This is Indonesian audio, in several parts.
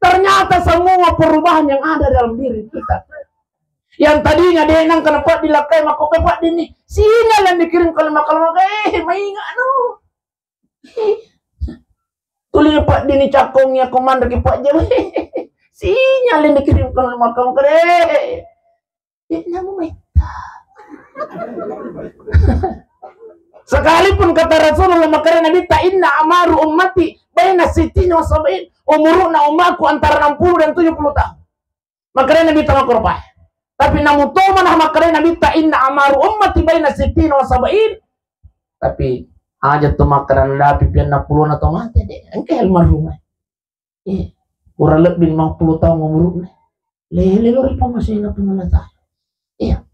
Ternyata semua perubahan yang ada dalam diri kita. Yang tadinya dia nang kena Pak dilakai maka Pak dini sinyal yang dikirim kalimat-kalimat maingat no. Tulis Pak dini cakongnya komander ke Pak Jawa. Sinyal yang dikirim kalimat-kalimat namu meta. Sekalipun kata Rasulullah makanya Nabi ta inna amaru ummati baina sittin wa sab'in, umuruna umatku antara 60 dan 70 tahun. Makanya Nabi ta makurpah. Tapi namun to manah makanya Nabi ta inna amaru ummati baina sittin wa sab'in. Tapi aja tu makaran lapi pian 60 atau mati deh. Engke almarhum. Kurang lebih 50 tahun umurnya. Lele lori pa masih na pengalata. Iya.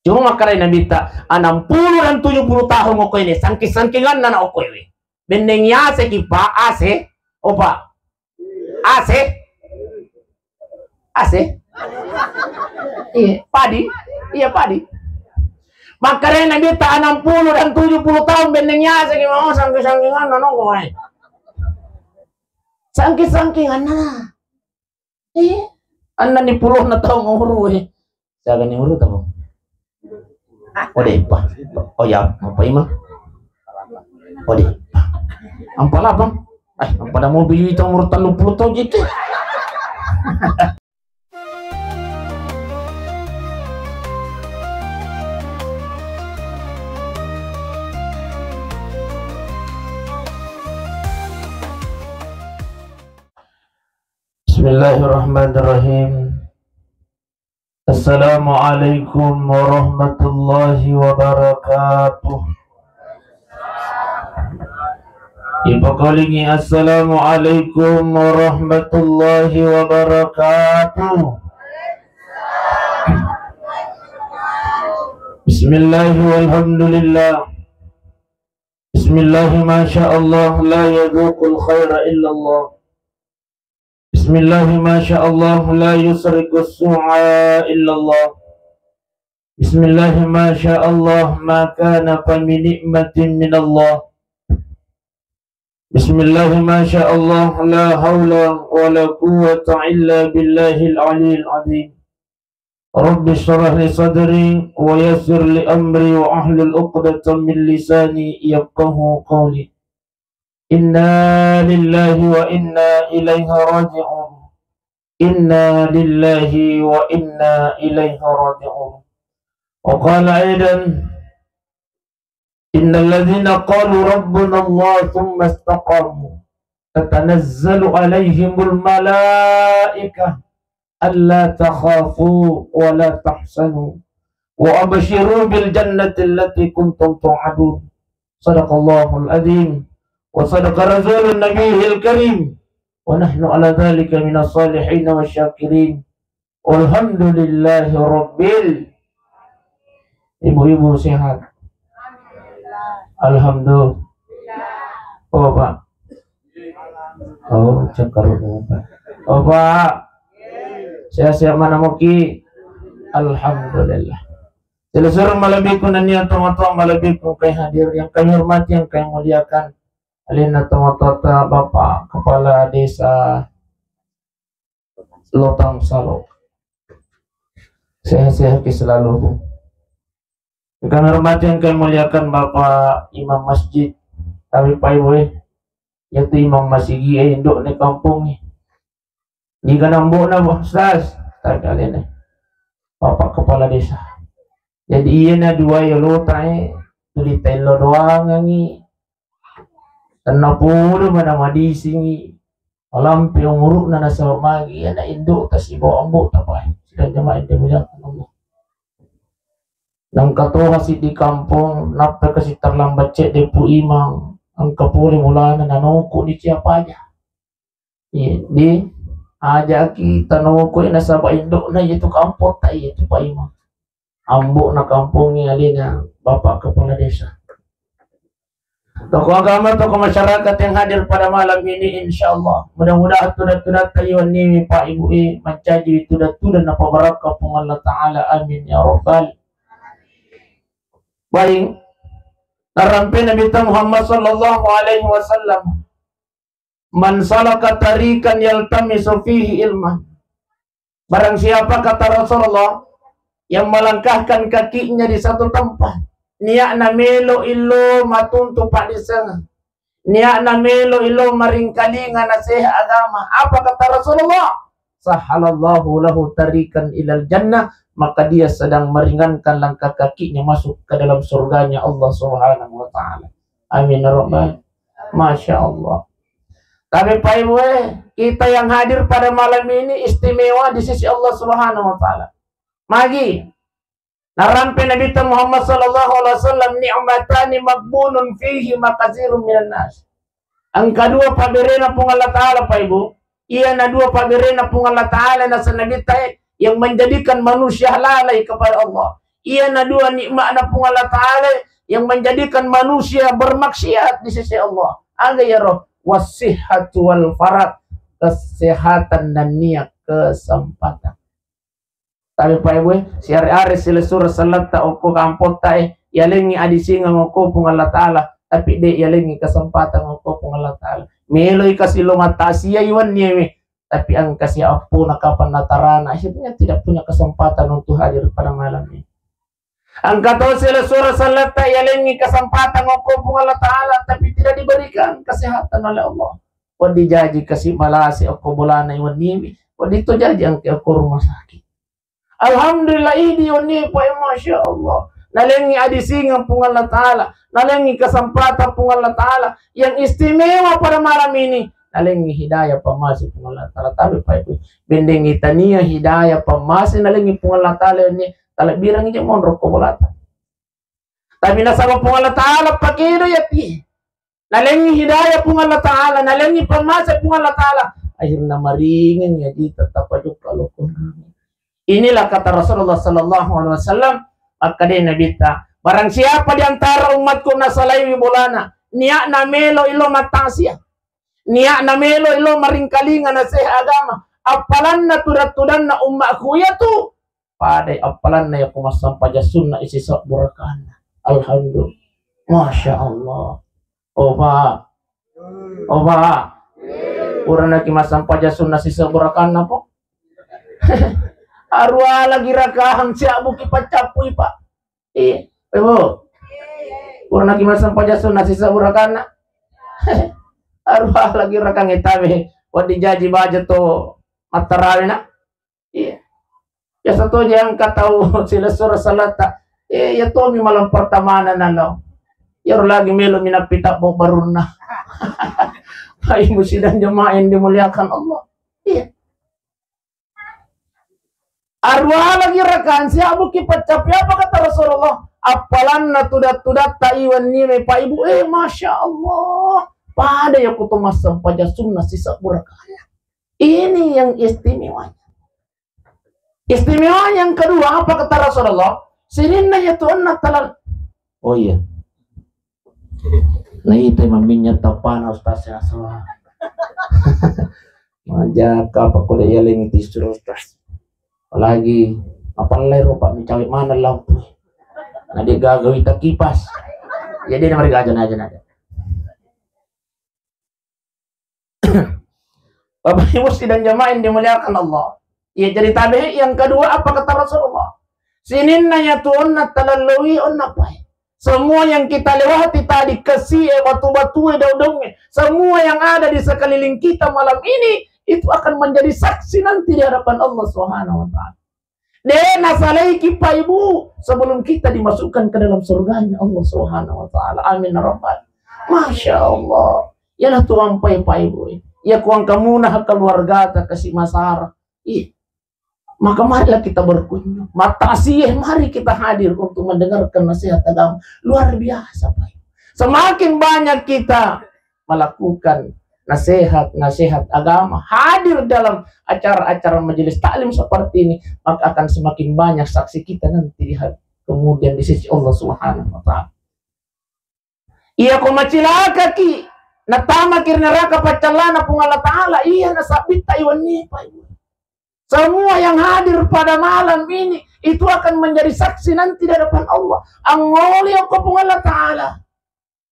Cuma makanya Nabi ta 60 dan 70 tahun ko ini sangki-sangkingan na ko ini. Bendeng ya se kipa ase opa. Ase. Iya, padi. Iya, padi. Makanya Nabi ta 60 dan 70 tahun bendengnya se kipa sangki-sangkingan na ko ini. Sangki-sangkingan na. Anda ni 10 na tahun umur eh. Saya ni umur tahu. Oh deh, Pak. Oh ya, apa imam? Oh deh. Ampala bang. Pada mobil itu umur 30 tahun gitu. Bismillahirrahmanirrahim. Assalamualaikum warahmatullahi wabarakatuh. Ibu kalingi assalamualaikum warahmatullahi wabarakatuh. Bismillahi walhamdulillah. Bismillahi masyaallah la yadhuqul khaira illallah. Bismillahi masyaallah la yusrikus su'a illallah. Bismillahi masyaallah ma kana fa min ni'matin minallah. Bismillahi masyaallah la hawla wa la quwwata illa billahil aliyyil azim. Rabbi shrah li sadri wa yassir li amri wa ahlul 'uqdatam min lisani yafqahu qawli. Inna lillahi wa inna ilaihi raji'un. Inna lillahi wa inna ilaihi raji'un. Wa qala aidan innal ladzina qalu rabbuna Allah thumma istaqamu tatanazzalu alaihimul malaikah alla takhafu wa la tahzanu wa abshiru bil jannati allati kuntum tu'adun. Sadaqallahul azim. وصدق رسول النبي الكريم ونحن على ذلك من الصالحين والشاكرين والحمد لله رب. Ibu-ibu sehat? Alhamdulillah. Oh Pak. Oh cakar Pak. Oh Pak. Sehat-sehat mana muki? Alhamdulillah. Seluruh malabikun dan niat teman-teman malabikun kay hadir yang kami hormati yang kami muliakan. Alina Tomatota Bapak Kepala Desa Lotang Salo, sehat-sehat selalu. Kami hormati yang kami muliakan Bapak Imam Masjid kami paiwe, yaitu Imam Masigi induk di kampung ni. Jika nambuk na Ustaz, kalian Bapak Kepala Desa. Jadi iya na dua yolo tae tulis telo doang ngi. Tanah puluh mana madi singi alam piong uruk na nasa magi anak induk tas ibu ambu tapai sudah jamaah itu muliakan Allah. Nang katoha si di kampung napa kasi terlambat cek depu imang ang kapuri mulana nanoku ni siapa aja. Iya di aja kita nanoku ina saba induk na itu kampung tai itu pak imang ambu na kampungnya alina Bapak Kepala Desa. Tokoh agama, tokoh masyarakat yang hadir pada malam ini, insyaallah mudah-mudahan tudat-tudat kayuan ini Pak Ibu mencaji tudat-tudat apa barakah pun Allah Ta'ala, amin ya rabbal. Baik, narampi Nabi Muhammad sallallahu alaihi wasallam Man salaka tarikan yaltamisu fihi ilman. Barang siapa, kata Rasulullah, yang melangkahkan kakinya di satu tempat, niat na melo ilo matunto pa di sana, niat na melo ilo maringkalingan na seha agama. Apa kata Rasulullah? Sahalallahu lahu tarikan ilal jannah, maka dia sedang meringankan langkah kakinya masuk ke dalam surganya Allah Subhanahu wa ta'ala. Amin ya rabbal. Masya Allah. Tapi Pak Ibu, kita yang hadir pada malam ini istimewa di sisi Allah Subhanahu wa ta'ala. Magi narampe Nabi Muhammad sallallahu alaihi wasallam, ni'matani magbunun fihi makasirun minan nas. Ang kedua pabirena pung Allah Ta'ala, Pak Ibu, iya na dua pabirena pung Allah Ta'ala na sa Nabi tayo yang menjadikan manusia lalai kepada Allah. Ia na dua nikmat na pung Allah Ta'ala yang menjadikan manusia bermaksiat di sisi Allah. Aga ya roh, wasihatu wal farad, kesehatan dan niat kesempatan. Tapi Pak Ibu, si hari-hari sila surah salat ta oko kampot ta yalengi adisinga ngoko pung Allah Ta'ala, tapi de yalengi kesempatan ngoko pung Allah Ta'ala. Meloy kasi lumatasiya iwan niya, tapi ang kasi apo na kapan natarana, akhirnya tidak punya kesempatan untuk hadir pada malam ini. Ang katawa sila surah salat ta yalengi kesempatan ngoko pung Allah Ta'ala, tapi tidak diberikan kesehatan oleh Allah. Wadi jaji kasi malasi ako bulana iwan niya, wadi to jaji ang ako rumah sakit. Alhamdulillah ini yoni po, masya Allah. Nalengi adisingan pung Allah Ta'ala, nalengi kesempatan pung Allah Ta'ala yang istimewa pada malam ini. Nalengi hidayah pamasi pung Allah Ta'ala. Tapi Pak Ibu, bendengi tania hidayah pamasi nalengi pung Allah Ta'ala ini. Tala birang ija monro ko bolata. Tapi nasaba pung Allah Ta'ala pakido yati. Nalengi hidayah pung Allah Ta'ala, nalengi pamasi pung Allah Ta'ala. Akhirnya maringin ya di tetap aja kalau kami. Inilah kata Rasulullah sallallahu alaihi wasallam, maka dia nabita, barang siapa di antara umatku na salawi bolana, niya na melo ilo matasya, niya na melo ilo maringkalingan na seha agama, apalan na tudan na umatku yatu, padai apalan na yakumasam paja sunnah isi sok burakan. Alhamdulillah. Masya Allah. Oba. Urang na kimasam paja sunnah isi sok burakan na po. Arwah lagi rakahang siya buki pacapuy Pak. Ibu. Kurang lagi masang pajasun nasi saburakana. Arwah lagi rakang itabe. Wadi jaji baja to matarali na. Iya. Ya satu yang katau sila surah salata. Ya to mi malam pertamanan na lo. Yar lagi melo minapita bo baruna. Ay musidang jamain dimuliakan Allah. Iya. Arwah lagi rakan siya buki pacapi, apa kata Rasulullah? Apalan na tudat taiwan nime Pak Ibu. Masya Allah. Pada ya kutumasam paja sunnah sisa burakaya. Ini yang istimewanya. Istimewa yang kedua, apa kata Rasulullah? Sirinna ya tuanna talal. Oh iya. Nah itu maminya tapan Ustaz ya salah. Majaka apa kuda yaling tisur Ustaz. Lagi apa lero Pak mencari mana lampu. Nah dia gagawi tak kipas. Jadi mereka aja. Bapak Ibu sidang jamaah yang dimuliakan Allah. Ya jadi tabi'i yang kedua apa kata Rasulullah? Sininna yatu'unna talalluwi unnapai. Semua yang kita lewati tadi kesi batu-batu daun-daunnya, semua yang ada di sekeliling kita malam ini itu akan menjadi saksi nanti di hadapan Allah Subhanahu wa ta'ala. Dena salaiki Pak Ibu sebelum kita dimasukkan ke dalam surganya Allah Subhanahu wa ta'ala. Amin rabbal. Masya Allah. Yalah tuang Pak Ibu. Ya kuang kamu nah keluarga tak kasih masalah. Maka marilah kita berkunjung. Matasih mari kita hadir untuk mendengarkan nasihat agama. Luar biasa Pak Ibu. Semakin banyak kita melakukan nasihat agama, hadir dalam acara-acara majelis taklim seperti ini, maka akan semakin banyak saksi kita nanti kemudian di sisi Allah Subhanahu wa ta'ala. Iya ko macilaka ki natama kir neraka pacalana pung Allah ta'ala, iya nasabit iwan ni Pak Ibu. Semua yang hadir pada malam ini itu akan menjadi saksi nanti di hadapan Allah. Ang mulia ko pung Allah ta'ala.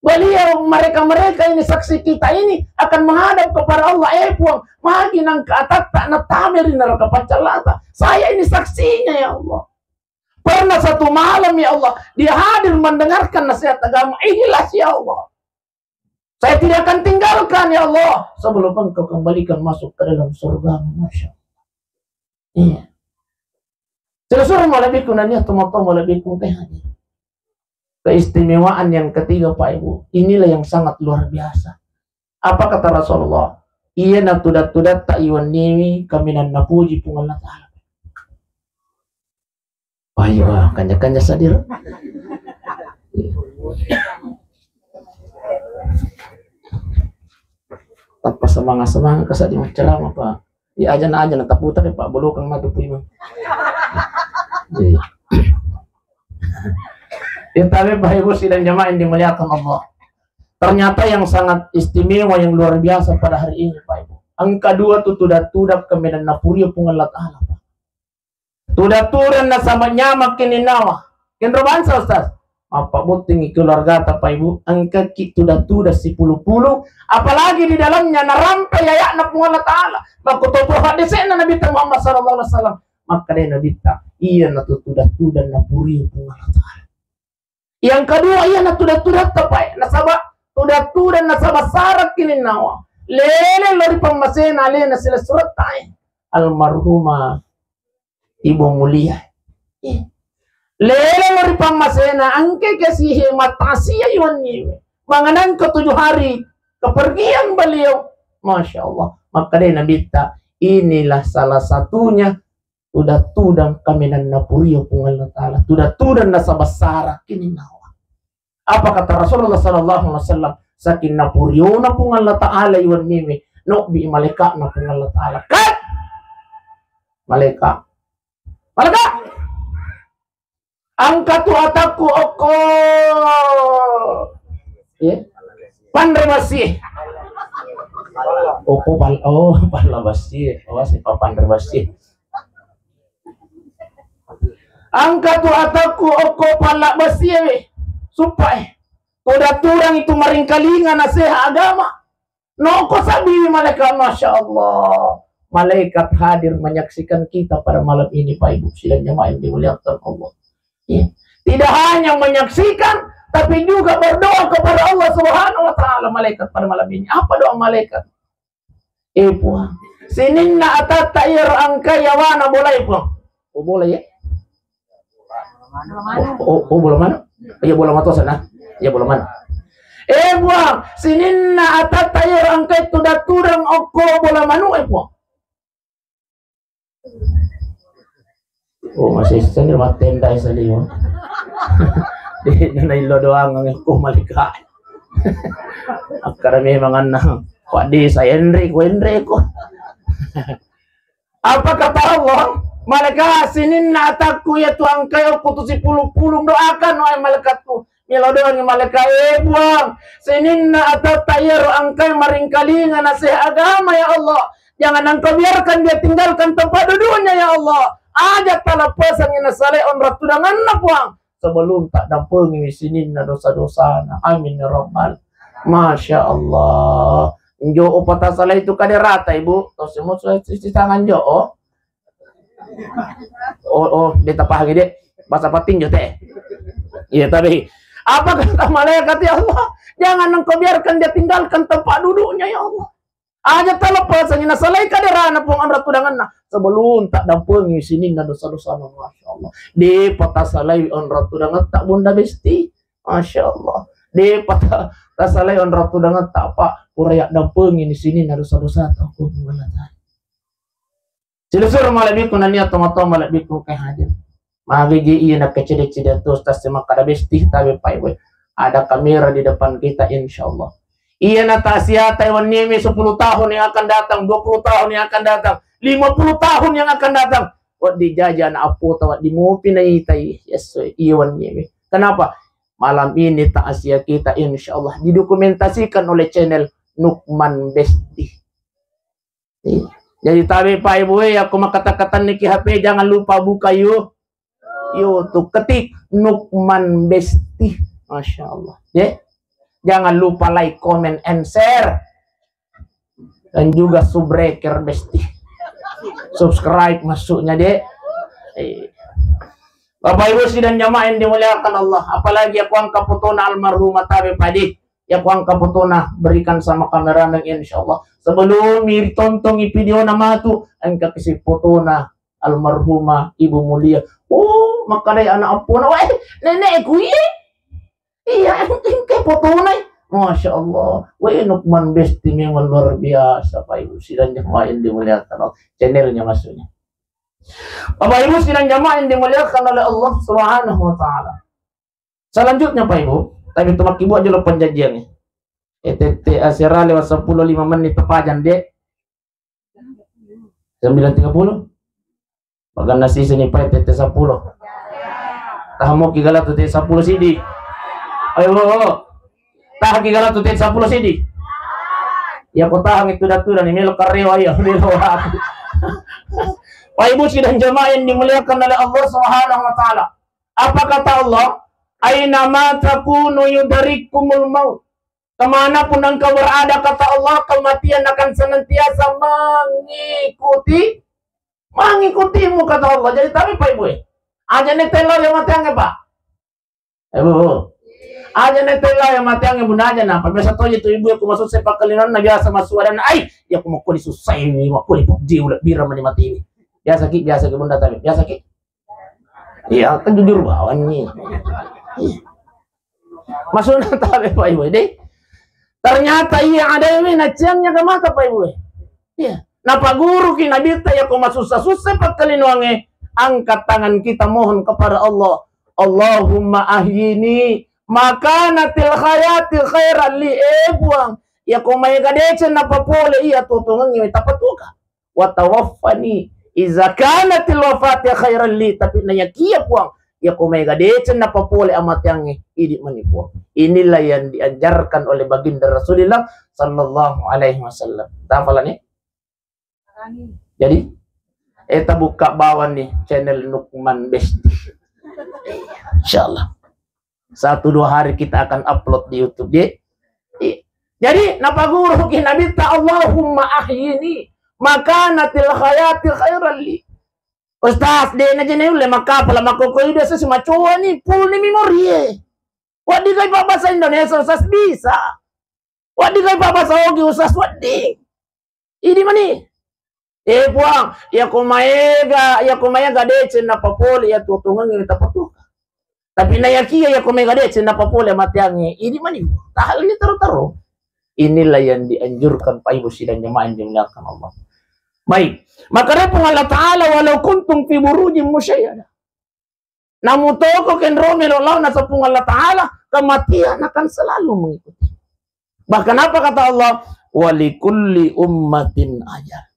Beliau, mereka-mereka ini, saksi kita ini akan menghadap kepada Allah. Puang, magi nang kaatat tak natamir neraka pacalata. Saya ini saksinya ya Allah. Pernah satu malam ya Allah, dia hadir mendengarkan nasihat agama. Ikhlas ya Allah. Saya tidak akan tinggalkan ya Allah sebelum engkau kembalikan masuk ke dalam surga. Masya Allah. Iya. Suruh malabikum nanya tomato malabikum teh hadir. Keistimewaan yang ketiga Pak Ibu, inilah yang sangat luar biasa. Apa kata Rasulullah? Iya natudat-tudat tak iwan nimi kaminan napuji pungal ta'ala. Ayo, kanya-kanya sadir. Tanpa semangat-semangat kesadi ceramah Pak. Ya aja tak putar ya Pak, belukang matu puima. Tapi Bapak Ibu sidang jamaah yang dimuliakan Allah. Ternyata yang sangat istimewa, yang luar biasa pada hari ini Pak Ibu. Angka 2 tu tudat kemedan napuria pungalat Allah Pak. Tudat-tudan na sama nyamak kininawa. Kinrobansa Ustaz. Apa buting keluarga Pak Ibu. Angka tudat-tudat si puluh-puluh. Apalagi di dalamnya narampai ayak na pungalat Allah. Makutopo hadisnya na Nabi Muhammad SAW. Maka dia Nabi ta. Iya na tudat-tudan napuria pungalat Allah. Yang kedua ia natudat-tudat tapai nasaba tudat-tudat nasaba sarak kininawa lele lori pamasena lena sila surat tay almarhumah ibu mulia lele lori pamasena angke kasihi matasiya iwan niwe manganan ke 7 hari kepergian beliau. Masya Allah. Maka dia nabita inilah salah satunya tudat-tudan kaminan napurio pungal ta'ala tudat-tudan nasaba sarak kininawa. Apa kata Rasulullah sallallahu alaihi wasallam? Sakin napurio na pungal ta'ala iwan nimi nukbi malika na pungal ta'ala kat malika angkat ataku oko pandai masih palabasi si pandai masih angkat ataku oko palabasi supaya tudat-tudan itu maringkalingan nasihat agama. Noko sabi malaikat. Masya Allah. Malaikat hadir menyaksikan kita pada malam ini Pak Ibu sidang jamaah yang dimuliakan Allah. Ya. Tidak hanya menyaksikan, tapi juga berdoa kepada Allah Subhanahu wa Ta'ala malaikat pada malam ini. Apa doa malaikat? Puang. Sininna atat ta'ir angka yawana boleh puang. Oh boleh ya? Boleh mana? Ya boleh mata sana. Ya boleh mana? Puang. Sininna atat ta'ir angka tudat-tudang oko boleh manu puang. Oh masih sendiri matenda saliyo. Di nailo doang ang ko malika. Akarami mga nang wadi sa Enrico. Apa kata Allah? Malaikat sinin na atakku ya tuang kayo putusi pulung-pulung doakan wahai malaikatku. Milo doang ni malaikat buang. Sinin na atak tayo ang kayo maringkalingan na sa agama ya Allah. Jangan engkau biarkan dia tinggalkan tempat duduknya ya Allah. Ajak talapasan yang nasalai on ratudangan na buang. Sebelum tak dampengi sinin na dosa-dosa na. Amin ya Rabbal. Masya Allah. Jo upata salah itu kaderata ibu. Terus semua sisi tangan jo. Dia tapah gede. Bahasa pating jo teh. Iya tapi apa kata malaikat ya Allah? Jangan engkau biarkan dia tinggalkan tempat duduknya ya Allah. Aja telepasan na salai kaderana pong ang ratudangan na sebelum tak dampengi sini na dosa-dosa na Masya Allah. Di pata salai on ratudangan tak bunda besti. Masya Allah. Di pata salai on ratudangan tak apa kuraya dampengi di sini na dosa-dosa tak aku mengalatan. Silusur malabiku na niya tomato malabiku kay hadir. Magigi iya na kecil-kecil terus tas kada besti tapi paiwe. Ada kamera di depan kita insyaallah. Iya na tasya Taiwan Nimi 10 tahun yang akan datang, 20 tahun yang akan datang, 50 tahun yang akan datang. Wad dijajan apo tawat dimupi na itay. Yes, Iwan Nimi. Kenapa? Malam ini tasya kita insyaallah didokumentasikan oleh channel Nukman Besti. Jadi tabi Pak Ibu aku makata-katan niki HP jangan lupa buka yuk. Tuh ketik Nukman Besti. Masya Allah. Ya. Jangan lupa like, comment, and share. Dan juga subbreaker besti. Subscribe masuknya dek. Bapak Ibu sidang jamaah yang dimuliakan Allah. Apalagi aku angka putuna almarhumah Tabe Padi. Ya aku angka putuna berikan sama kameramen insyaallah. Sebelum tonton video nama tu angka kasih putuna almarhumah Ibu Mulia. Oh, maka dari anak apuna weh nenek ku iya engke putuna. Masya Allah, weh Nukman besti memang luar biasa Pak Ibu sidang jamaah yang dimuliakan Allah. Channelnya maksudnya. Bapak Ibu sidang jamaah yang dimuliakan oleh Allah Subhanahu wa taala. Selanjutnya Pak Ibu, tapi itu Ibu aja lo penjanjiannya. ETT asera lewat 10-5 menit tepajan dek. 9.30. Bagan nasi sini Pak ETT 10. Tahamu kigala tu 10 sidi. Ayo. Tah kigala tu 10 sidi. Ya kota itu datu dan ini lo kareo ayo di luar. Pak Ibu sidang jamaah yang dimuliakan oleh Allah Subhanahu wa taala. Apa kata Allah? Aina ma takunu yudarikumul maut. Kemanapun engkau berada kata Allah, kematian akan senantiasa mengikutimu kata Allah. Jadi tapi Pak Ibu, aja netelo yang mati angge Pak. Ibu. Aja netelo yang mati angge bunda aja nah. Biasa tuh itu ibu aku masuk sepak kalian na biasa masuk dan ai ya aku mau kuli susah ini, mau kuli PUBG udah bira mati ini. Biasa ki bunda tapi biasa ki. Iya kan jujur bawan nih. Masuk tapi Pak Ibu deh. Ternyata iya ada yang naciannya ke mata Pak Ibu. Iya. Napa guru kina bita ya koma susah-susah pakalin wange. Angkat tangan kita mohon kepada Allah. Allahumma ahyini makanatil khayatil khairan li buang. Ya koma gadece napa pole iya tutungan ngi tapatuka. Wa tawaffani iza kanatil wafati khairan li tapi nanya kia puang. Ya kumega decen na papole amat yang idi manipu. Inilah yang diajarkan oleh baginda Rasulullah sallallahu alaihi wasallam. Tafalan nih. Jadi eta buka bawah nih channel Nukman Besti. Insyaallah. 1-2 hari kita akan upload di YouTube ya. Jadi napa guru kina bita Allahumma ahyini makanatil khayatil khairan li. Ustaz, dia na jene ule makapala makokoy dia sa simachuan ni full ni memori. Wadi kay babasa Indonesia Ustaz bisa. Wadi kay babasa ogi Ustaz wadi. Ini mani. Puang, ya kumaega deche na papole ya tutungan ni tapatuka. Tapi na yakia ya kumaega deche na papole matiangi. Ini mani. Tahal ni taro-taro. Inilah yang dianjurkan Pak Ibu sidang jemaah yang dimuliakan Allah. Baik, maka repong Allah Ta'ala walau kuntum fi burujin musyayyada. Namun toko ken romelo law na sapung Allah Ta'ala, kematian akan selalu mengikuti. Bahkan apa kata Allah? Walikulli ummatin ajal.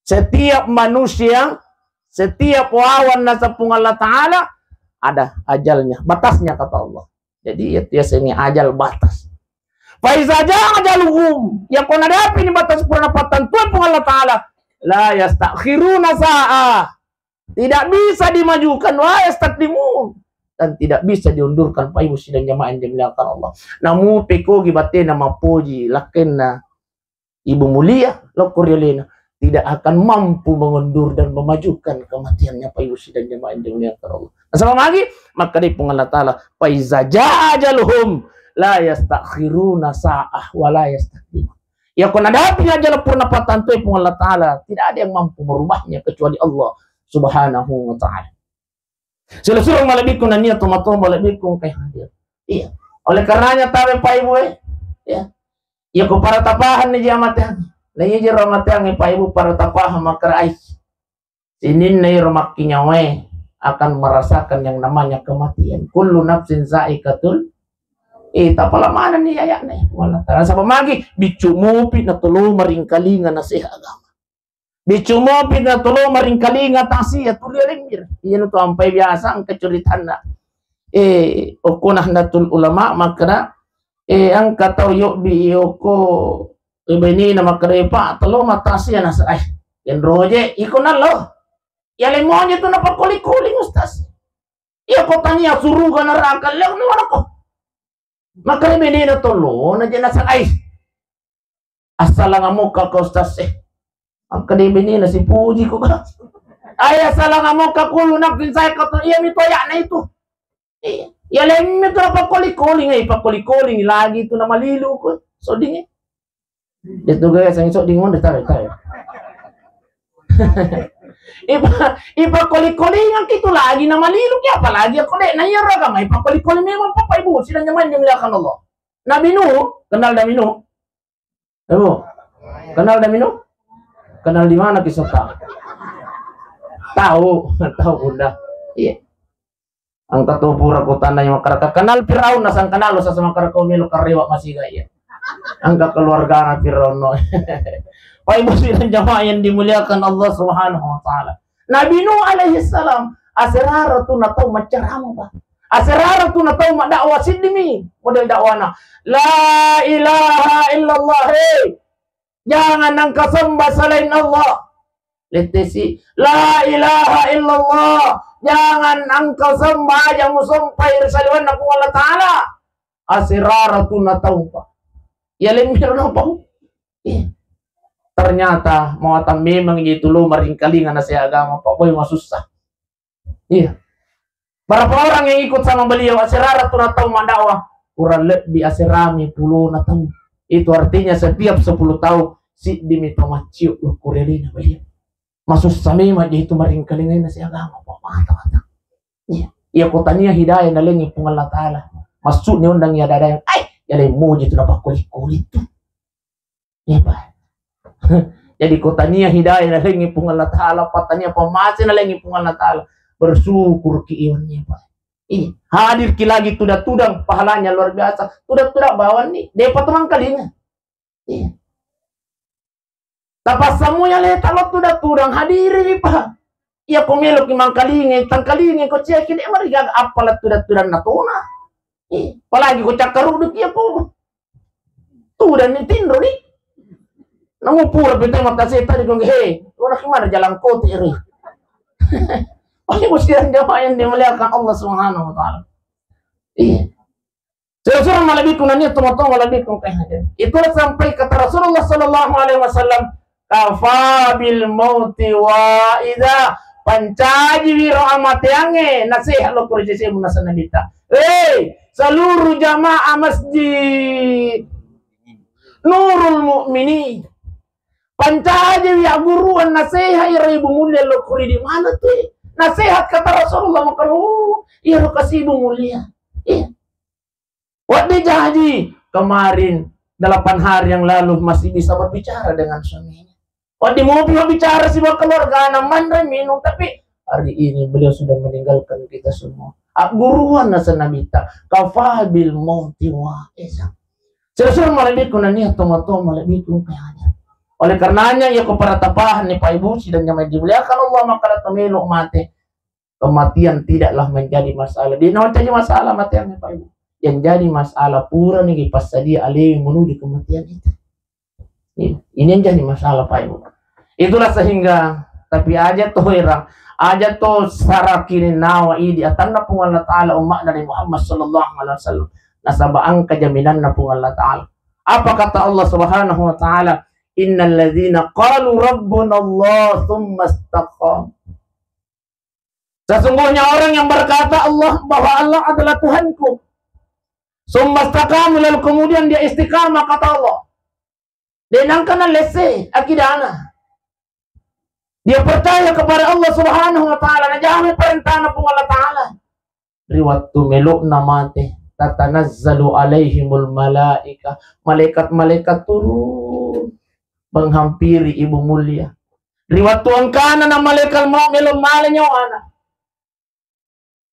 Setiap manusia, setiap wawan na sapung Allah Ta'ala, ada ajalnya, batasnya kata Allah. Jadi ya biasanya ajal batas. Faiza jaa ajaluhum, yang kau nadapi ini batas penapatan Tuhan Allah Ta'ala. La yastakhiruna sa'a. Tidak bisa dimajukan wa yastaqdimun dan tidak bisa diundurkan Pak Ibu sidang jamaah yang dimuliakan Allah. Namu peko gibatena mapuji lakenna Ibu Mulia lokoriolena tidak akan mampu mengundur dan memajukan kematiannya Pak Ibu sidang jamaah yang dimuliakan Allah. Sama lagi maka di Allah Ta'ala fa iza jajalhum la yastakhiruna sa'ah wa la yastaqdimun. Ya kau nadapi aja purnapatan tu pun Allah Ta'ala. Tidak ada yang mampu merubahnya kecuali Allah Subhanahu wa Ta'ala. Seluruh malabikun dan niat tomatom malabikun kay hadir. Iya. Oleh karenanya tawe Pak Ibu ya. Ya kau para tapahan ni jamatang. Lagi je ramatang Pak Ibu para tapahan makarai. Sinin na romakinya we akan merasakan yang namanya kematian. Kullu nafsin za'iqatul tapala mana nih ayak nih wala tara sa pamagi bicumopi na tulo maringkalinga na siya agama bicumopi na tulo maringkalinga tasiya tulilimir iyan to ampay biasa ang kacuritan na okunah natul ulama makna ang katawyo biyoko ibeni na makrepa tulo matasiya na sa ay yan roje iko na lo yalimonyo to na pakulik-kuling ustas iya ko tanya surugan na rakal lang naman ako. Maka ini na tolo na dyan nasa ay. Asala nga mo ka Kostas Ang kadibini na si Puji ko ka. Ay asala nga mo ka kulo na kinsay ka to. Iya mito ya na ito. Yalim mito na pakuli-kuli nga. Ipakuli-kuli lagi ito na malilo ko. So ding Dito guys, ang isok ding mo tayo. Ipakuli-kuli nga kito lagi na malilo. Kaya palagi ako na. Nayara ka nga. Ipakuli-kuli mo papaibu. Sila naman yung lakan Allah. Nabinu. Kenal Nabinu? Ayo. Kenal Nabinu? Kenal di mana kisota? Tahu udah. Iya. Ang katupura ko tanay makaraka. Kenal Firaun na sang kenal sa makaraka melo kariwa masih gaya. Ang keluarga na Firaun no. Pak Ibu sidang jamaah yang dimuliakan Allah Subhanahu wa taala. Nabi Nuh alaihi salam asrara tu na tahu macarama ba. Asrara tu na tahu dakwah sidimi. Model dakwana. La ilaha illallah. Jangan engkau sembah selain Allah. Letesi. La ilaha illallah. Jangan engkau sembah yang musumpah irsaliwan aku Allah Ta'ala. Asirara tu na tahu pa. Ya lemir na pa. Ternyata mau memang itu lo maringkalingan na sa agama pa. Boy masusah. Iya. Berapa orang yang ikut sama beliau asirara tu na tahu mandakwah. Kurang lebih asirami 10 na tahu. Itu artinya setiap 10 tahun si dimito maciu lo kurelina beliau. Masuk sami ma itu maringkalingan na sa agama pa. Mata. Iya. Iya kotanya hidayah na lengi pung Allah Ta'ala. Masuk ni undang ya dadayang. Ay! Yalay mo dito na pakulit-kulit to. Iya ba? Jadi kotanya hidayah na lengi pung Allah Ta'ala. Patanya pamasi na lengi pung Allah Ta'ala. Bersyukur ki imannya Pak. Iya. Hadir ki lagi tudang pahalanya luar biasa. Tudak bawan nih. Dapat teman kalinya. Iya. Tapas semuanya letak lo tudang hadiri Pak. Iya komelok imang kalinge, tangkalinge ko siya kini mariga apalat tudang natuna. Palagi ko cakaruduk iya po. Tudang ni tindro ni. Nangupura pito mata seta di kong he. Wala kimana jalan koti iri. Pagi mo silang jamaah yang dimuliakan Allah Subhanahu wa taala. Iya. Sesuatu malabik ko na niya tumatong malabik kong kaya. Itulah sampai kata Rasulullah sallallahu alaihi wasallam, kafa bil mauti wa idza pancaji wiro amatiange nasihat lo kurjese munasa nabita. Seluruh jamaah masjid Nurul Mukminin pancaji ya guruan nasihat ya ibu mulia lo kuri di mana tuh? Nasihat kata Rasulullah maka iya lo kasih ibu mulia. Iya. Waktu jadi kemarin 8 hari yang lalu masih bisa berbicara dengan suaminya. Waktu mau bicara sih keluarga naman minum tapi hari ini beliau sudah meninggalkan kita semua. Guruan nasa nabita kafabil mauti wa isa. Sesuatu malabikun na niya tomato malabikun kayanya. Oleh karenanya ya kepada tapahan ni Pak Ibu sidang yang dimuliakan Allah maka tumelo mati. Kematian tidaklah menjadi masalah. Di nawan jadi masalah matian ni Pak Ibu. Yang jadi masalah pura nih pas dia alih menuju kematian itu. Ini yang jadi masalah Pak Ibu. Itulah sehingga tapi aja tuh irang aja tuh sarakini nawa idi atanna pung Allah Ta'ala umat dari Muhammad sallallahu alaihi wasallam nasabang kejaminan na pung Allah Ta'ala. Apa kata Allah Subhanahu wa taala? Innal ladzina qalu rabbuna Allah tsumma istaqamu. Sesungguhnya orang yang berkata Allah bahwa Allah adalah Tuhanku. Tsumma istaqamu lalu kemudian dia istiqamah kata Allah. Denangkan lese akidana. Dia percaya kepada Allah Subhanahu wa taala na jangan perintah na pung Allah Ta'ala. Riwayat meluk namate tatanazzalu alaihimul malaika. Malaikat-malaikat turun menghampiri ibu mulia. Riwayat tuan kana na malaikat mau meluk malanya ana.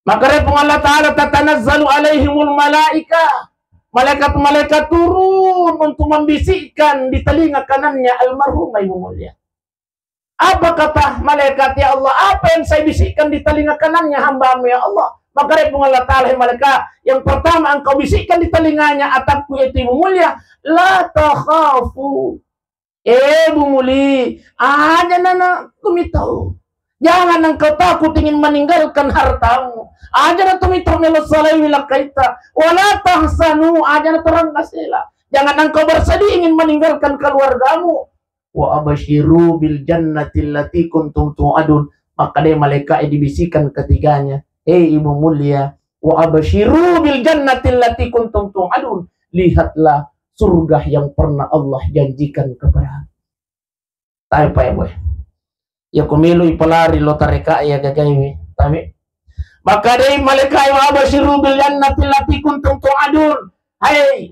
Maka pung Allah Ta'ala tatanazzalu alaihimul malaika. Malaikat-malaikat turun untuk membisikkan di telinga kanannya almarhumah ibu mulia. Apa kata malaikat ya Allah? Apa yang saya bisikkan di telinga kanannya hamba-Mu ya Allah? Maka Allah Ta'ala malaikat yang pertama engkau bisikkan di telinganya atapku itu ibu mulia. La takhafu. Ibu mulia. Aja nana kami tahu. Jangan engkau takut ingin meninggalkan hartamu. Ajar tumitra melo salai kaita. Wala tahsanu, ajar terang kasila. Jangan engkau bersedih ingin meninggalkan keluargamu. Wa abashiru bil jannati allati kuntum tu'adun. Maka dia malaikat dibisikkan ketiganya, hei ibu mulia, wa abashiru bil jannati allati kuntum tu'adun. Lihatlah surga yang pernah Allah janjikan kepada. Tapi pa boy. Ya kumilu ipalari lo tareka ya gagaywi. Tapi maka dia malaikat wa abashiru bil jannati allati kuntum tu'adun. Hai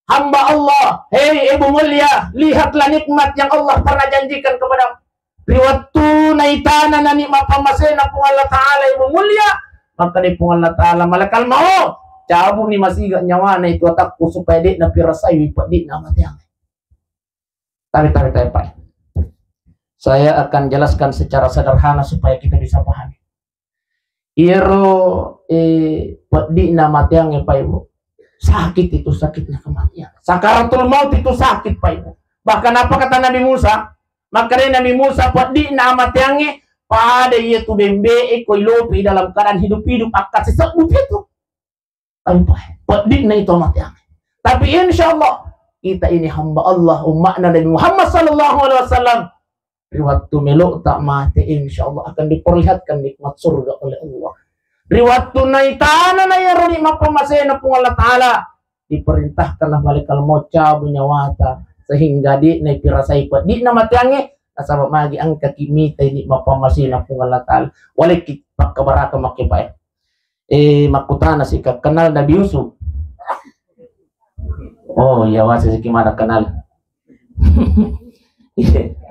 hamba Allah, hei ibu mulia, lihatlah nikmat yang Allah pernah janjikan kepada. Riwatu naitana na nikmat pamasena pung Allah Ta'ala ibu mulia. Maka di pung Allah Ta'ala malakal maut. Cabu ni masih gak nyawa na itu atakku supaya dik na pirasai wipat dik na matiang. Tapi Pak. Saya akan jelaskan secara sederhana supaya kita bisa pahami. Iro dik na matiang ya Pak Ibu. Sakit itu sakitnya kematian. Sakaratul maut itu sakit Pak Ibu. Bahkan apa kata Nabi Musa? Maka Nabi Musa dik na matiangnya pada ia tu bembe koilopi dalam keadaan hidup-hidup akan sesak itu. Tapi dik na itu matiang. Tapi insya Allah kita ini hamba Allah umat Nabi Muhammad sallallahu alaihi wasallam. Riwatu meluk tak mati insya Allah akan diperlihatkan nikmat surga oleh Allah. Riwatu naitana na ya nikmat pamasena pung Allah Ta'ala. Diperintahkanlah malaikat maut cabut nyawata sehingga di na pirasai pa di na matiange nasabab magi angka kimita ini mapamasina pung Allah Ta'ala. Wala kita kabaraka makipae. Makutana si kenal Nabi Yusuf. Oh ya wasa si gimana kenal.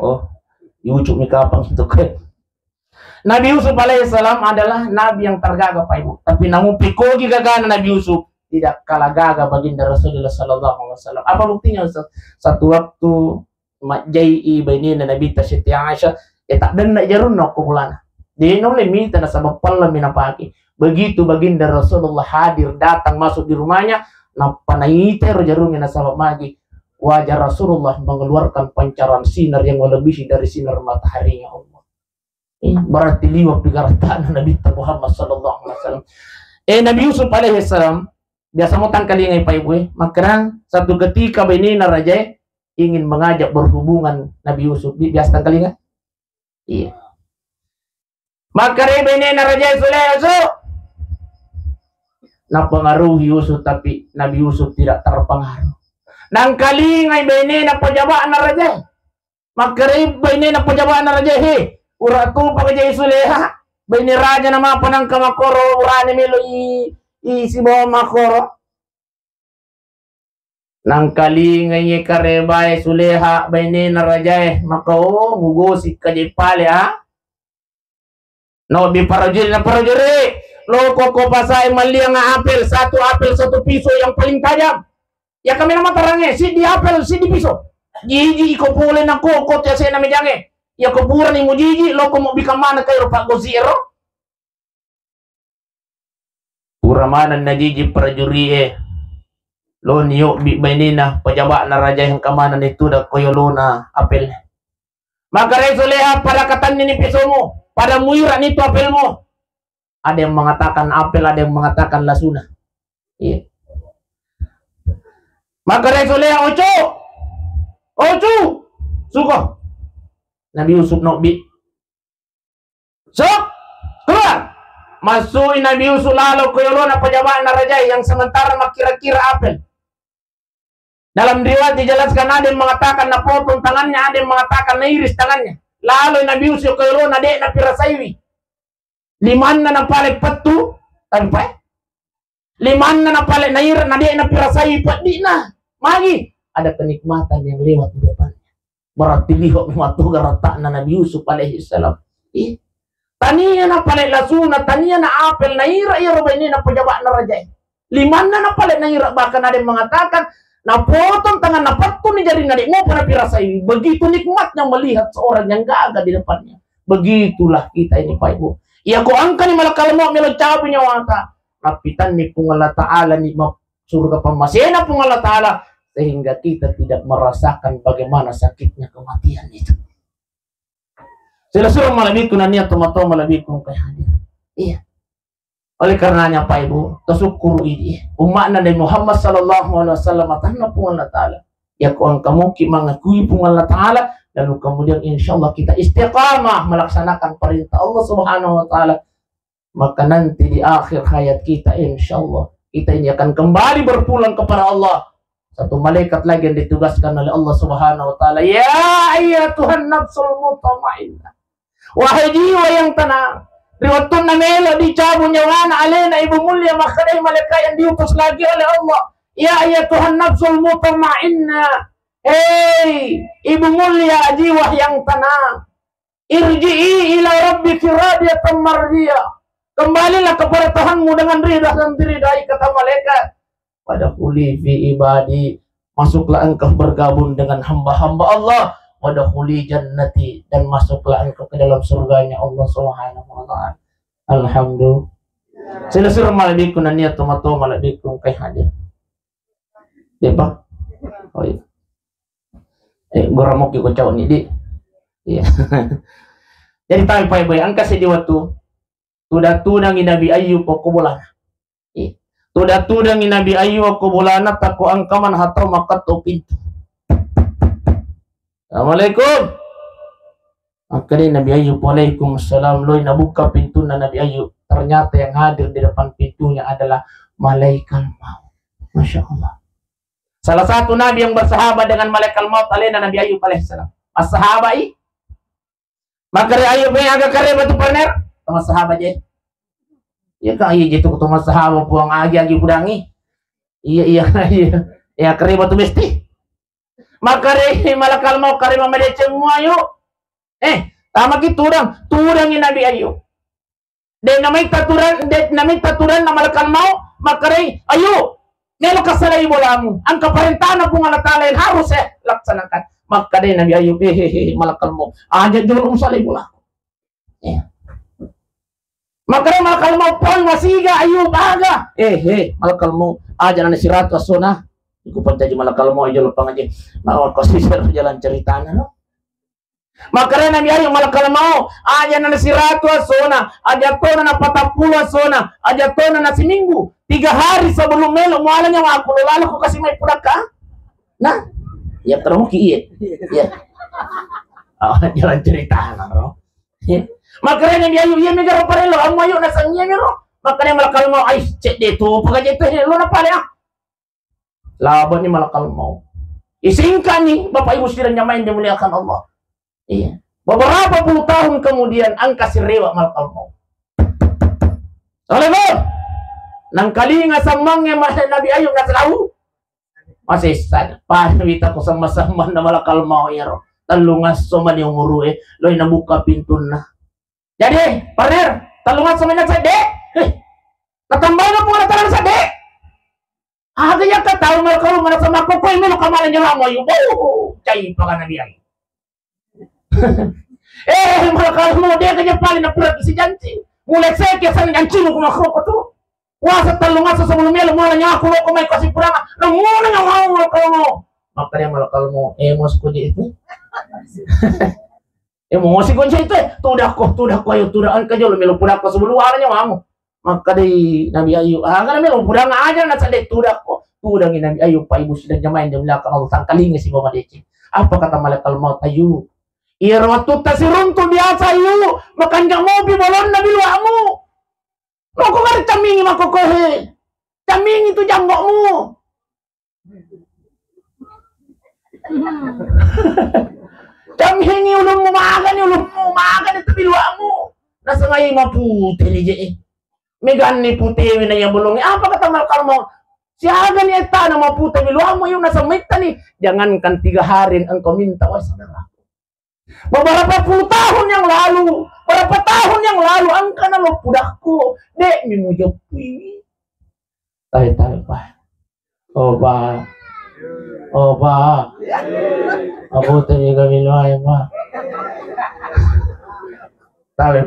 Oh Yusuf ni kapang itu kan. Nabi Yusuf alaihissalam adalah nabi yang tergagah Pak Ibu. Tapi namun pikogi gagana Nabi Yusuf tidak kalah gagah baginda Rasulullah sallallahu alaihi wasallam. Apa buktinya Ustaz? Satu waktu majai bainina Nabi Siti Aisyah tak dena jarun no kumulana. Dia noleh minta nasabab palla minapaki. Begitu baginda Rasulullah hadir datang masuk di rumahnya, napanaite jarungnya nasabab magi. Wajah Rasulullah mengeluarkan pancaran sinar yang melebihi dari sinar mataharinya Allah. Berarti liwat pigaratan Nabi Muhammad sallallahu alaihi wasallam. Nabi Yusuf alaihissalam biasa mutang kali ngai Pak Ibu. Maka satu ketika benina raja ingin mengajak berhubungan Nabi Yusuf. Biasa kali nggak? Iya. Maka benina raja Yusuf napengaruhi Yusuf tapi Nabi Yusuf tidak terpengaruh. Nang kali ngai benina pejabaan raja. Maka benina pejabaan raja he. Uratu pagajay Suleha, bini raja nama panang kamakoro, urani milo si bawa makoro. Nang kali ngayi karebay Suleha, bini na raja maka mugosi kajay pale ha. No bi parajil na parajuri, loko ko pasay mali ang apel, satu piso yang paling tajam. Ya kami nama tarangnya, si di apel, si di piso. Jiji iko pulin na kokot ya saya namijange. Ya kuburan ni mujiji loko mo bika mana kayo Pak Goziro uramanan na jiji prajuri lo niyo bi bainina pajaba na raja yang kamana nito da koyo lo na apel maka Suleha pada katan ni piso mo pada muyura nito apel mo ada yang mengatakan apel ada yang mengatakan lasuna iya maka Suleha ocu suko Nabi Yusuf bi. So, keluar. Masuk Nabi Yusuf lalu ke yolona pejabaan raja yang sementara kira-kira apel. Dalam riwayat dijelaskan ada yang mengatakan napotong tangannya, ada yang mengatakan nairis tangannya. Lalu Nabi Yusuf ke yolona dek na pirasaiwi. Limanna na pale petu tanpa. Limanna na pale nair na dek na pirasaiwi padina. Magi ada kenikmatan yang lewat di depan. Berarti lihat matu garata na Nabi Yusuf alaihissalam. Taniya na pala lasuna, taniya na apel na ira ini na pejabaan na raja. Limanna na pala na ira bahkan ada yang mengatakan na potong tangan na patu ni jari ngadik mo para pirasai. Begitu nikmatnya melihat seorang yang gagah di depannya. Begitulah kita ini Pak Ibu. Ya ko angka ni malakal mo melo cabu nyawata. Napitan ni pung Allah Ta'ala ni surga pamasena pung Allah Ta'ala. Sehingga kita tidak merasakan bagaimana sakitnya kematian itu. Sila suruh malabik ko na niya tumato malabik kong kay hadir. Iya. Oleh karenanya Pak Ibu, tasukuru ini. Umakna dari Muhammad sallallahu alaihi wasallam tanah pun Allah Ta'ala. Ya kuang kamu mengakui pun Allah Ta'ala. Lalu kemudian insya Allah kita istiqamah melaksanakan perintah Allah Subhanahu wa Ta'ala. Maka nanti di akhir hayat kita insya Allah kita ini akan kembali berpulang kepada Allah. Satu malaikat lagi yang ditugaskan oleh Allah Subhanahu wa Ta'ala. Ya ayyatuhan nafsul mutmainnah. Wahai jiwa yang tenang, riwatun na melo di cabun nyawana alena ibu mulia makhluk malaikat yang diutus lagi oleh Allah. Ya ayyatuhan nafsul mutmainnah. Hei ibu mulia jiwa yang tenang, irji'i ila rabbiki radiyatan mardiyah. Kembalilah kepada Tuhanmu dengan ridha dan diridai, kata malaikat. Pada kuli fi ibadi, masuklah engkau bergabung dengan hamba-hamba Allah. Pada kuli jannati, dan masuklah engkau ke dalam surganya Allah Subhanahu wa Ta'ala. Alhamdulillah. Sila malabikun na niya tumato malabikun kay hadir. Diba? Oh iya. Goramok yung kacau ni di. Iya. Jadi tayo pa iba, ang kasi di waktu tuda-tudang Nabi Ayub o kubulan. Tuda-tudang Nabi Ayub o kubulan at ako ang kaman hataw makato pinto. Assalamualaikum. Akhirnya Nabi Ayub, waalaikumsalam. Loy nabuka pintu na Nabi Ayub. Ternyata yang hadir di depan pintunya adalah malaikat maut. Masya Allah. Salah satu Nabi yang bersahabat dengan malaikat maut alena Nabi Ayub alaihissalam. As-sahabai. Maka Ayub yang agak kare batu paner sama sahabat je. Ya kan iya gitu ketemu sahabat puang agi budangi. Iya. Ya kare batu mesti. Maka malaikat maut kare mamade semua yuk. Tama gitu turang Nabi Ayub. Dan namai taturan na malaikat maut maka ayo nelo kasalay bolamu. Ang kaparintahan po nga natalay harus laksanakan. Maka din Nabi Ayub, malakal mo. Aja dulu salay bola. Maka rin malakal mo po masiga Ayub aga. Malakal mo. Aja na sirat asona. Iku pantai malakal mo aja lupa ngaji. Nawag kasi jalan cerita na no. Maka rin Nabi Ayub malakal mo. Aja na sirat asona. Aja to na 40 asona. Aja to na seminggu. 3 hari sebelum melo mualanya aku lalu aku kasih mai pudak ka. Nah, ya termuki iya. Ya. Jalan cerita bro. Makanya dia iya megaro parelo amo ayo na sangnya ngero. Makanya malakal mau ay cek deh tuh pagaje teh lo na pala ya. Laban ni malakal mau. Isingkan nih Bapak Ibu sekalian yang main dimuliakan Allah. Iya. Beberapa puluh tahun kemudian angka sirewa malakal mau. Soalnya nang kalinga samangnya masih Nabi Ayub na selalu masih sad panwita ko sama-sama na malakal mau yaro talungas soma ni umuru loy nabuka pintu na jadi partner talungas soma na sa de katambay na po na talang sa de agaya ka tao malakal mo na sa makukoy mo kamalan niya mo yung chay pa ka Nabi Ayub malakal mo dia kanya pali na pura si janji mulai saya kiasan janji mo kumakro ko to. Wah, setelungan sebelumnya mulanya aku lo kumai kasih kurang. Lo mulanya mau kalau makanya malah kalau emos kunci itu. Emosi kunci itu tudah kok ayo tudahan ke jolo melu pudak sebelum warnanya mau. Maka di Nabi Ayub, kan melu pudak aja na sadek tudah kok. Tudangin Nabi Ayub Pak Ibu sudah jamain dia belakang Allah sangkalinga si Bapak Deci. Apa kata malaikat maut Ayub? Irwatu tasirun tu biasa Ayub, makan jak mobil bolon Nabi luamu. Lo kok gak camingi makokohe? Camingi itu jambokmu. Camingi ulummu makan itu biluamu. Nasa ngayon maputi ni je. Megan ni puti na yang belum. Apa kata malakal mau? Siaga ni eta na maputi biluamu yung nasa mita ni. Jangankan 3 hari engkau minta wah saudara. Beberapa puluh tahun yang lalu, berapa tahun yang lalu angka na lo pudakku dek mimujopi tayo pa pa abutin niyo kami luhay pa tayo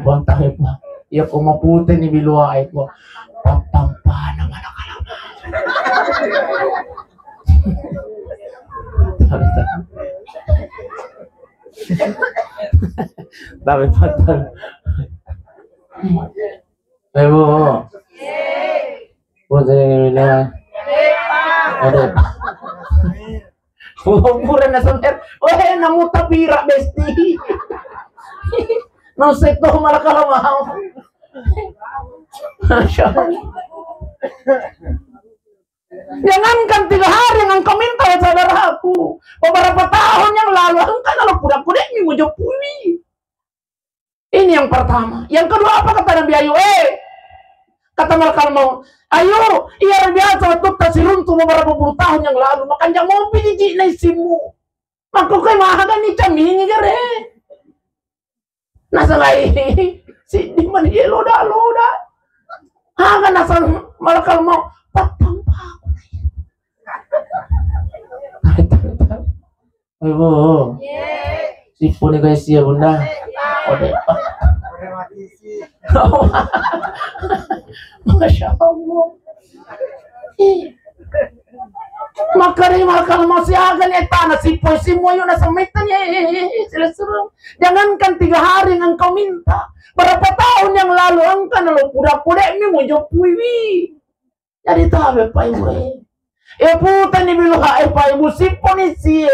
pa iya ko maputin ni biluhay po patampa naman ang kalaman Tapi betul. Ibu. Putri bilang. Ada. Pura na sonder. Weh, namu tapira besti. No seto malakalamau. Masya Allah. Jangankan 3 hari yang engkau minta ya saudaraku. Beberapa tahun yang lalu engkau kalau kuda-kuda ini mujopuli. Ini yang pertama. Yang kedua apa kata Nabi Ayub? Kata malakal mau, ayo, iya biasa waktu tasiruntu beberapa puluh tahun yang lalu, makan jam mau pilih na isimu. Maka kau mahagan ni camingi gare. Nasa lagi, si di mana dia loda. Hagan nasa malakal mau, patang pa. Ibu, si puni guys ya bunda. Ode. Masya Allah. Makanya kalau masih agan tanah si poisi moyo na samitannya. Jangankan 3 hari yang engkau minta. Berapa tahun yang lalu engkau nalo kuda-kuda ini mau jopuiwi. Jadi tahu Pak Ibu. Puta ni bilu Pak Ibu si polisi.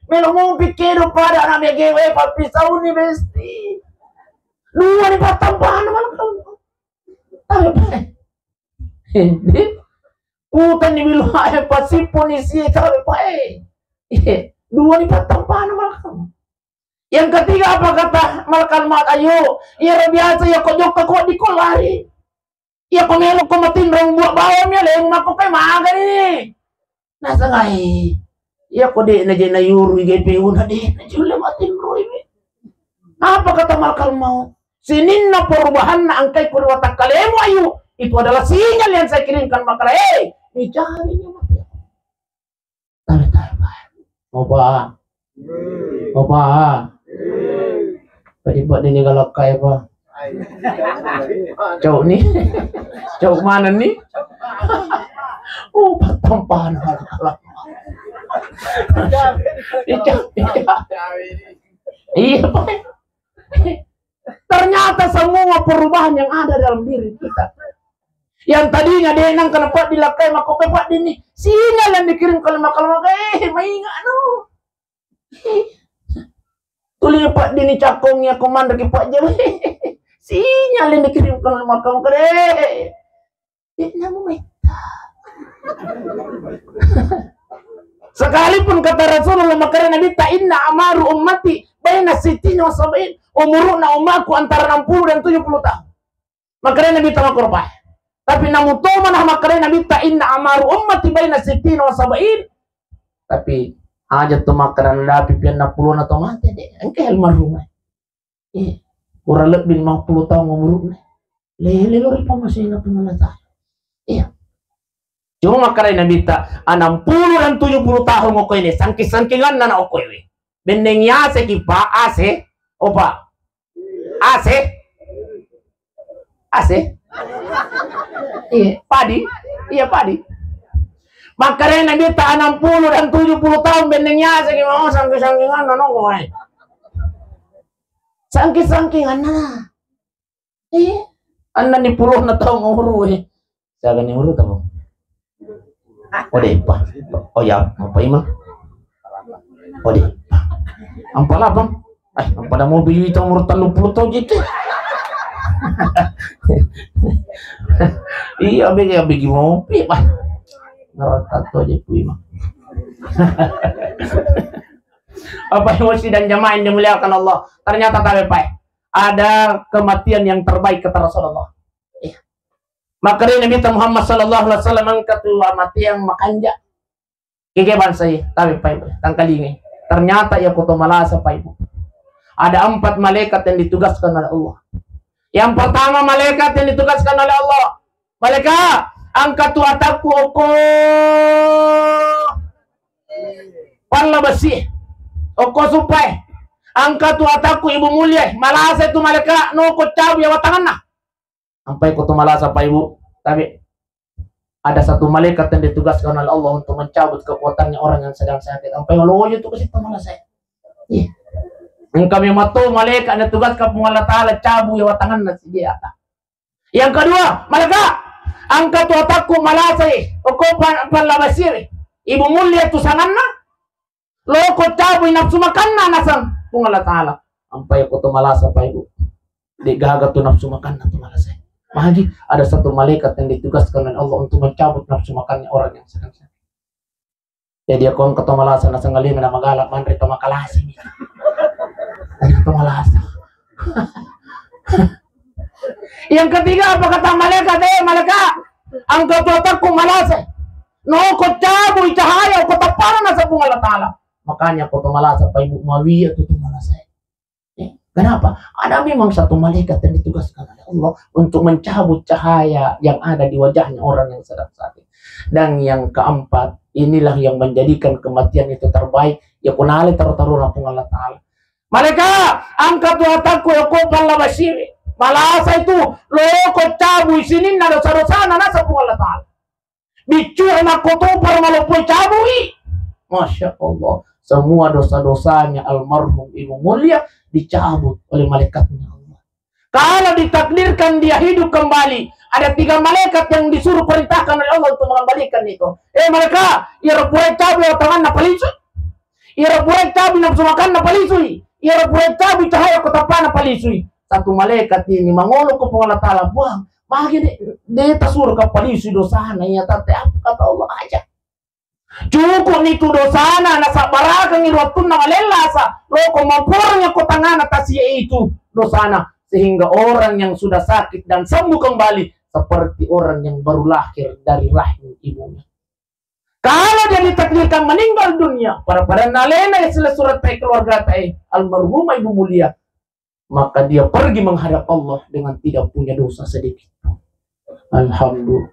Melo mau pikir pada anak megewe papisau ni besti. Dua ni patambahan naman kalau. Tahu Pak. Puta ni bilu pa si polisi tahu Pak. Dua ni patambahan naman kalau. Yang ketiga apa kata malaikat mat ayo, iya biasa ya kojok kok di kolari. Iya komelo ko matinrong buat bawam ya leng mako kay maaga ni. Nasa ngai. Iya ko di na jena yuru GPU na di na jule matinro ini. Apa kata malaikat mau? Sinin na perubahan na angkai kurwata kalemo ayo. Itu adalah sinyal yang saya kirimkan makala. Ini cari ni mati. Tahu. Opa. Tadi buat ini galak kaya apa? Cowok nih, cowok mana nih? Oh, patampahan galak. Iya Pak. Ternyata semua perubahan yang ada dalam diri kita. Yang tadinya denang kenapa dilakai makokai Pak Dini. Sinyal yang dikirim kalau maingat no. Tulis Pak Dini cakongnya komando ke Pak Jawa. Sinyal yang dikirim kalau makam kere. Namu meta. Sekalipun kata Rasulullah makanya Nabi ta inna amaru ummati baina sittina wa sab'in. Umuruna umatku antara 60 dan 70 tahun. Makanya Nabi tamakur Pak. Tapi namun to manah makanya Nabi ta inna amaru ummati baina sittina wa sab'in. Tapi aja tuh makanan lapi pian 60 atau mati deh. Engke almarhum. Kurang lebih 50 tahun umurnya. Lele lori pa masih na pengalata. Iya. Cuma makanya Nabi ta 60 dan 70 tahun ngoko ini sangki-sangkingan na oko ini. Bendeng ya se kipa ase opa. Ase. Iya, padi. Iya padi. Makanya Nabi tak 60 dan 70 tahun bendengnya segi mau sangki-sangkingan no kowe. Sangki-sangkingan na. Anda ni 10 na tahun umur we. Saya ni umur tahu. Ode pa. Oh ya, apa imang? Ode. Ampala bang. Pada mobil itu umur 30 tahun gitu. Iya, bagi mau pi, Pak. Tato aja mah. Apa emosi dan jamaah yang dimuliakan Allah. Ternyata tahu Pak, ada kematian yang terbaik kata Rasulullah. Maka Nabi Muhammad sallallahu alaihi wasallam angkat mati yang makanja. Kegeban saya, tahu Pak, tangkalingi. Ternyata ya kutu malasa Pak Ibu. Ada 4 malaikat yang ditugaskan oleh Allah. Yang pertama malaikat yang ditugaskan oleh Allah. Malaikat angkat tuataku oko pala besi oko supai angkat tuataku ibu mulia malasa itu malaikat no ko cabu ya watangan nah sampai ko malasa Pak Ibu. Tapi ada satu malaikat yang ditugaskan oleh Allah untuk mencabut kekuatannya orang yang sedang sakit sampai loyo itu ke situ malasa. Iya. Ang kami mato malaikat na tugas ka pong Allah Ta'ala cabu ya watangan na siya. Yang kedua, malaka ang katuatak ko malasay o ko panlabasir. Ibu mulia tusangan na. Loko cabu nafsu makan na nasang pong Allah Ta'ala. Ang payo ko tumalasa pa ibu. Di gaga to nafsu makan na tumalasay. Mahagi, ada satu malaikat yang ditugaskan oleh Allah untuk mencabut nafsu makannya orang yang sedang sakit. Jadi aku ketemu malasa nasa ngalim na magalak man rito makalasi. Rito malasa. Yang ketiga apa kata malaikat? Malaikat, ang katuatak ko malasa. No ko cabu cahaya ko taparan na sa bunga Allah Ta'ala. Makanya ko tumalasa pa ibu mawi at tumalasa. Kenapa? Ada memang satu malaikat yang ditugaskan oleh Allah untuk mencabut cahaya yang ada di wajahnya orang yang sedang sakit. Dan yang keempat, inilah yang menjadikan kematian itu terbaik. Ya kunali taruh-taruh pung Allah Ta'ala. Malaikat, angkat tuataku ya kopal la basiri. Malasa itu loko cabu isinin na dosa-dosa na nasa pung Allah Ta'ala. Bicu enak kotopar malupui cabui. Masya Allah. Semua dosa-dosanya almarhum ibu mulia dicabut oleh malaikatnya Allah. Kalau ditakdirkan dia hidup kembali, ada 3 malaikat yang disuruh perintahkan oleh Allah untuk mengembalikan itu. Mereka, ia buat cabu tangan na palisu. Ia buat cabu nafsu makan na palisu. Ia buat cabu cahaya kotapa na palisu. Satu malaikat ini mengolok ke Allah Ta'ala, buang, bagi dia tasur ke palisu dosa na ia tate apa kata Allah aja. Cukup nitu dosana nasa baraka ngirwatun na malelasa loko mampurnya kotangana tasya itu dosana sehingga orang yang sudah sakit dan sembuh kembali seperti orang yang baru lahir dari rahim ibunya. Kalau dia ditakdirkan meninggal dunia pada nalena yang surat keluarga almarhumah ibu mulia, maka dia pergi menghadap Allah dengan tidak punya dosa sedikit. Alhamdulillah.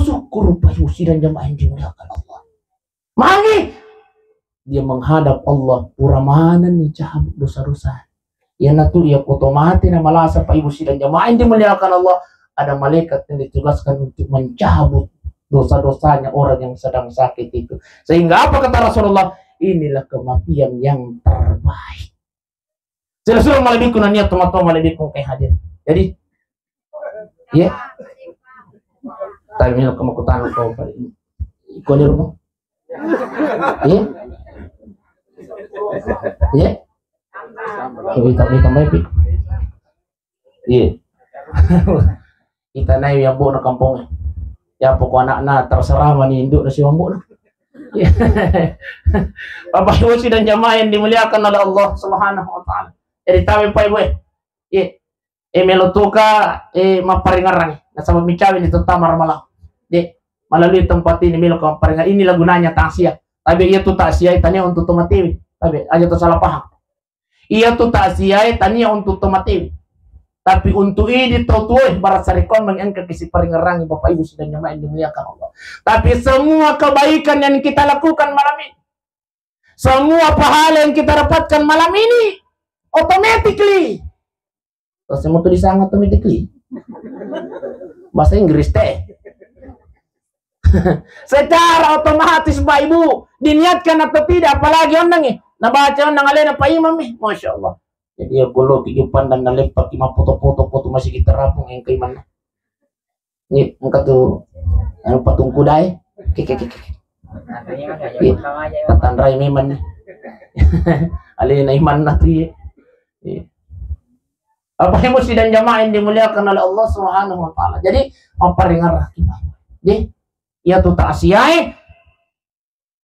Syukur Yusi dan jamaah yang dimuliakan Allah. Mari dia menghadap Allah puramanan nih cabut dosa-dosa. Ya natu ya otomatis na malasa pa Yusi dan jamaah yang dimuliakan Allah. Ada malaikat yang ditugaskan untuk mencabut dosa-dosanya orang yang sedang sakit itu. Sehingga apa kata Rasulullah? Inilah kematian yang terbaik. Sila-sila malibikun na niya teman-teman malibikun kay hadir. Jadi ya tayo kamu kutano ko pa rin. Ikaw niro mo? Iya? Iya? Kita may pik. Iya. Kita na yung yambo na kampong. Ya po ko anak na terserah manindo na si yambo na. Bapak Ibu dan jamaah yang dimuliakan oleh Allah Subhanahu wa Ta'ala. Jadi tayo pa ibu iya. Melutuka maparingarang nasa mamicawin itu tamar malah melalui tempat ini milik maparingar inilah gunanya taksia tapi ia tuh taksia tanya untuk tomatiwi tapi aja tuh salah paham ia tuh taksia tanya untuk tomatiwi tapi untuk ini tuh barat sarikon mengangkat kisi paringarang Bapak Ibu dan jamaah yang dimuliakan Allah. Tapi semua kebaikan yang kita lakukan malam ini, semua pahala yang kita dapatkan malam ini automatically semua tulisan automatically bahasa Inggris teh secara otomatis Pak Ibu diniatkan atau tidak apalagi ondang nabaca ondang alena Pak Imam Masya Allah. Jadi ya kalau kehidupan dan nalepak lima foto-foto masih kita rapung yang ke mana ini angkat tuh patung kuda tatandrai meman alena iman natri apa yang mesti dan jamaah yang dimuliakan oleh Allah Subhanahu wa Ta'ala. Jadi maparingar kita. Jadi ia tuh tak siai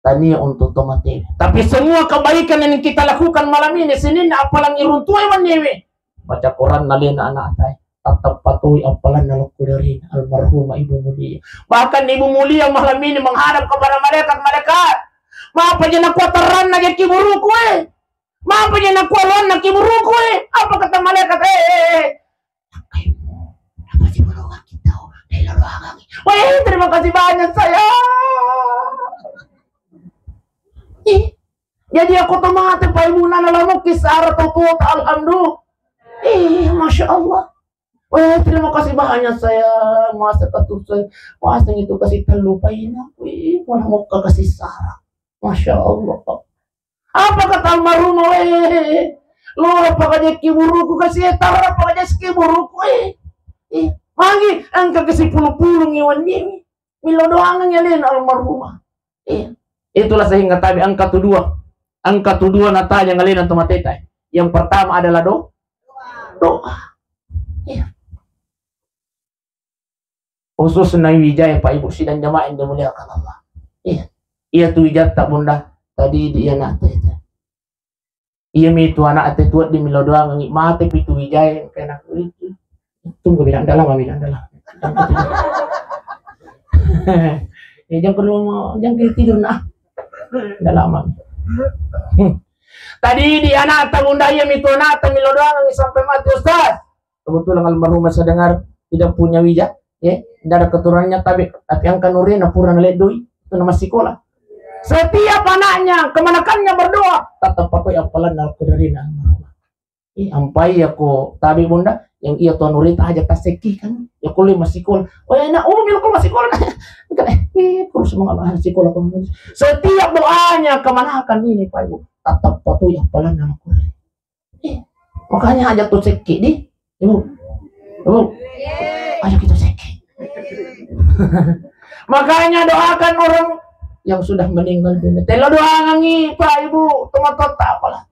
tania untuk tomate. Tapi semua kebaikan yang kita lakukan malam ini Senin apalang iruntuai manewe. Baca Quran nalina anak atai. Tetap patuhi apalan nalakudarin almarhumah ibu mulia. Bahkan ibu mulia malam ini menghadap kepada malaikat-malaikat. Maaf aja nak kuataran lagi kiburu kue. Mampu je nak kualon nak kiburu kue. Apa kata malaikat? Apa sih berdoa kita? Wah, terima kasih banyak saya. Jadi aku tuh mati Pak Ibu nana lalu kisah atau tua alhamdulillah. Masya Allah. Wah, terima kasih banyak saya. Masa ketuk saya. Masa itu kasih terlupain aku. Mana mau kasih sarang. Masya Allah. Apa kata almarhum? Lo apa aja kiburuku kasih tar apa aja kiburuku magi angka ke 10 ngiwan ini. Milo doang nyalin almarhumah. Itulah sehingga tabi angka tudua. Angka tudua natanya ngalin antum mateta. Yang pertama adalah doa. Khusus na wijaya Pak Ibu sidang jamaah yang dimuliakan Allah. Iya tu wijat tak bunda tadi dia nata itu. Iya mi tu anak ate tuat di milo doang ngi mate pitu wijaya kena itu. Tunggu bilang dalam bilang dalam. Jangan tidur nah. Dalam. Tadi di anak tak bunda iya mi tu anak ate milo doang ngi sampai mati Ustaz. Kebetulan almarhum saya dengar tidak punya wijaya. Tidak ada keturunannya tapi angka nurin pura ledoi itu nama sekolah. Setiap anaknya kemanakannya berdoa tetap pakai apalan Al-Qur'an. Ampai aku tabi bunda yang ia tuan nurin aja taseki kan ya kuliah masih sekolah. Oh ya nak mil masih sekolah. Bukan terus semangat sekolah kamu. Setiap doanya kemanakan ini Pak Ibu tetap pakai apalan Al-Qur'an. Makanya aja tuh seki di Ibu. Ayo kita seki. Makanya doakan orang yang sudah meninggal dunia. Telo doa ngangi Pak Ibu, tomat apalah.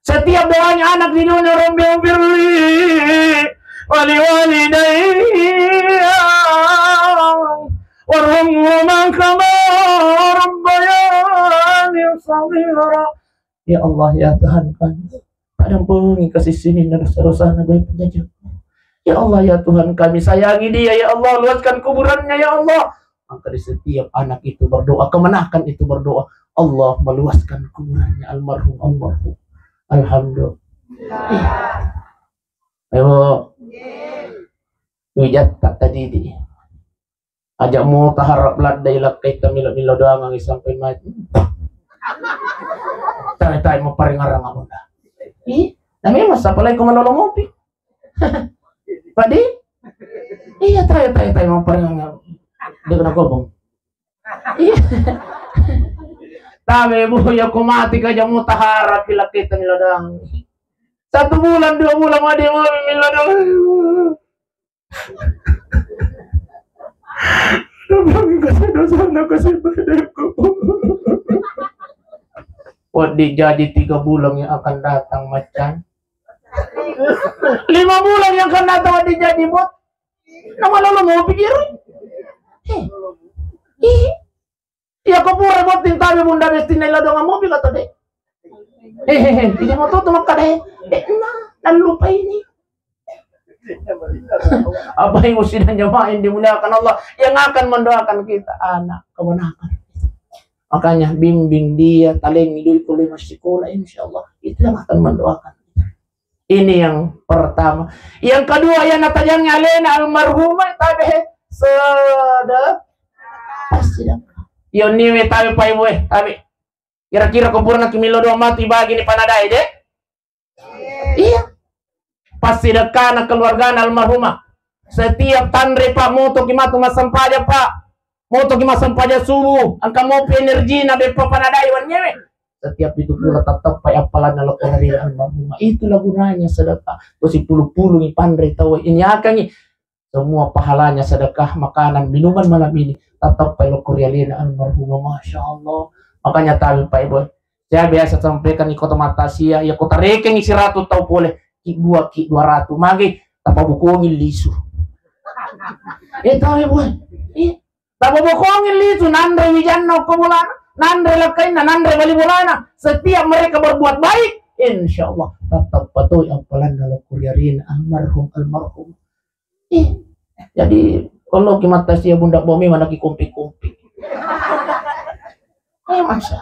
Setiap doanya anak di dunia Rabbi firli wali walidayya warhamhuma kama rabbayani shaghira. Ya Allah ya Tuhan kami, ampuni kasih sini dan dosa-dosa baik penjajah. Ya Allah ya Tuhan kami sayangi dia ya Allah, luaskan kuburannya ya Allah. Maka di setiap anak itu berdoa, kemenakan itu berdoa, Allah meluaskan kuburannya almarhum. Alhamdulillah. Ayo wijat tak tadi di ajak mau taharap ladai lakai tamil doa ngangi sampai mati. Tai mau paring arang abunda. Namanya masa palai kumanolong ngopi. Padi? Iya tayo mau paring dia kena gobong. Iya. Tapi bu ya kumati kaja mau taharap pila kita milodang. 1 bulan 2 bulan mah dia mau milodang. Bagi kasih dosa nak kasih padaku. Wadi jadi 3 bulan yang akan datang macan. 5 bulan yang akan datang wadi jadi bot. Nama lalu mau pikir. Iya kau pura buat tinta bunda bestina ilo dong mobil atau deh. Ini motor tuh maka deh. Nah lupa ini. Apa yang mesti dan jemaah dimuliakan Allah yang akan mendoakan kita anak kemenakan. Makanya bimbing dia taling hidup kuliah masih sekolah insyaallah itu yang akan mendoakan. Ini yang pertama. Yang kedua yang natajang alena almarhumah tabe sedekah. Pasti dah. Yo niwe tabe Pak Ibu tabe. Kira-kira kumpulna kimilo doa mati bagi ni panadai deh. Iya. Pasti sedekah na keluarga almarhumah. Setiap tandre Pak moto kimatu masampaja Pak. Moto kimasampaja subuh. Angka mau energi na bepa panadai wan nyewe. Setiap itu pula tetap pay apalan na lokori almarhumah. Itulah gunanya sedekah. Tosi puluh-puluh ni pandre tahu ini akan ni. Semua pahalanya sedekah makanan minuman malam ini tetap pay lokori almarhumah. Masya Allah. Makanya tahu Pak Ibu. Saya biasa sampaikan di kota Matasia ya kota rekeng isi ratu tahu boleh ki 200 magi tapa bukongin lisu. Tahu Ibu. Tapa bukongin lisu nandre wijanno kumulan. Nandre lakaina, nandre balibulana. Setiap mereka berbuat baik, insya Allah tetap patuh apalan dalam kuriarin almarhum. Jadi kalau kimata sia bunda bomi mana ki kumpi. Masa.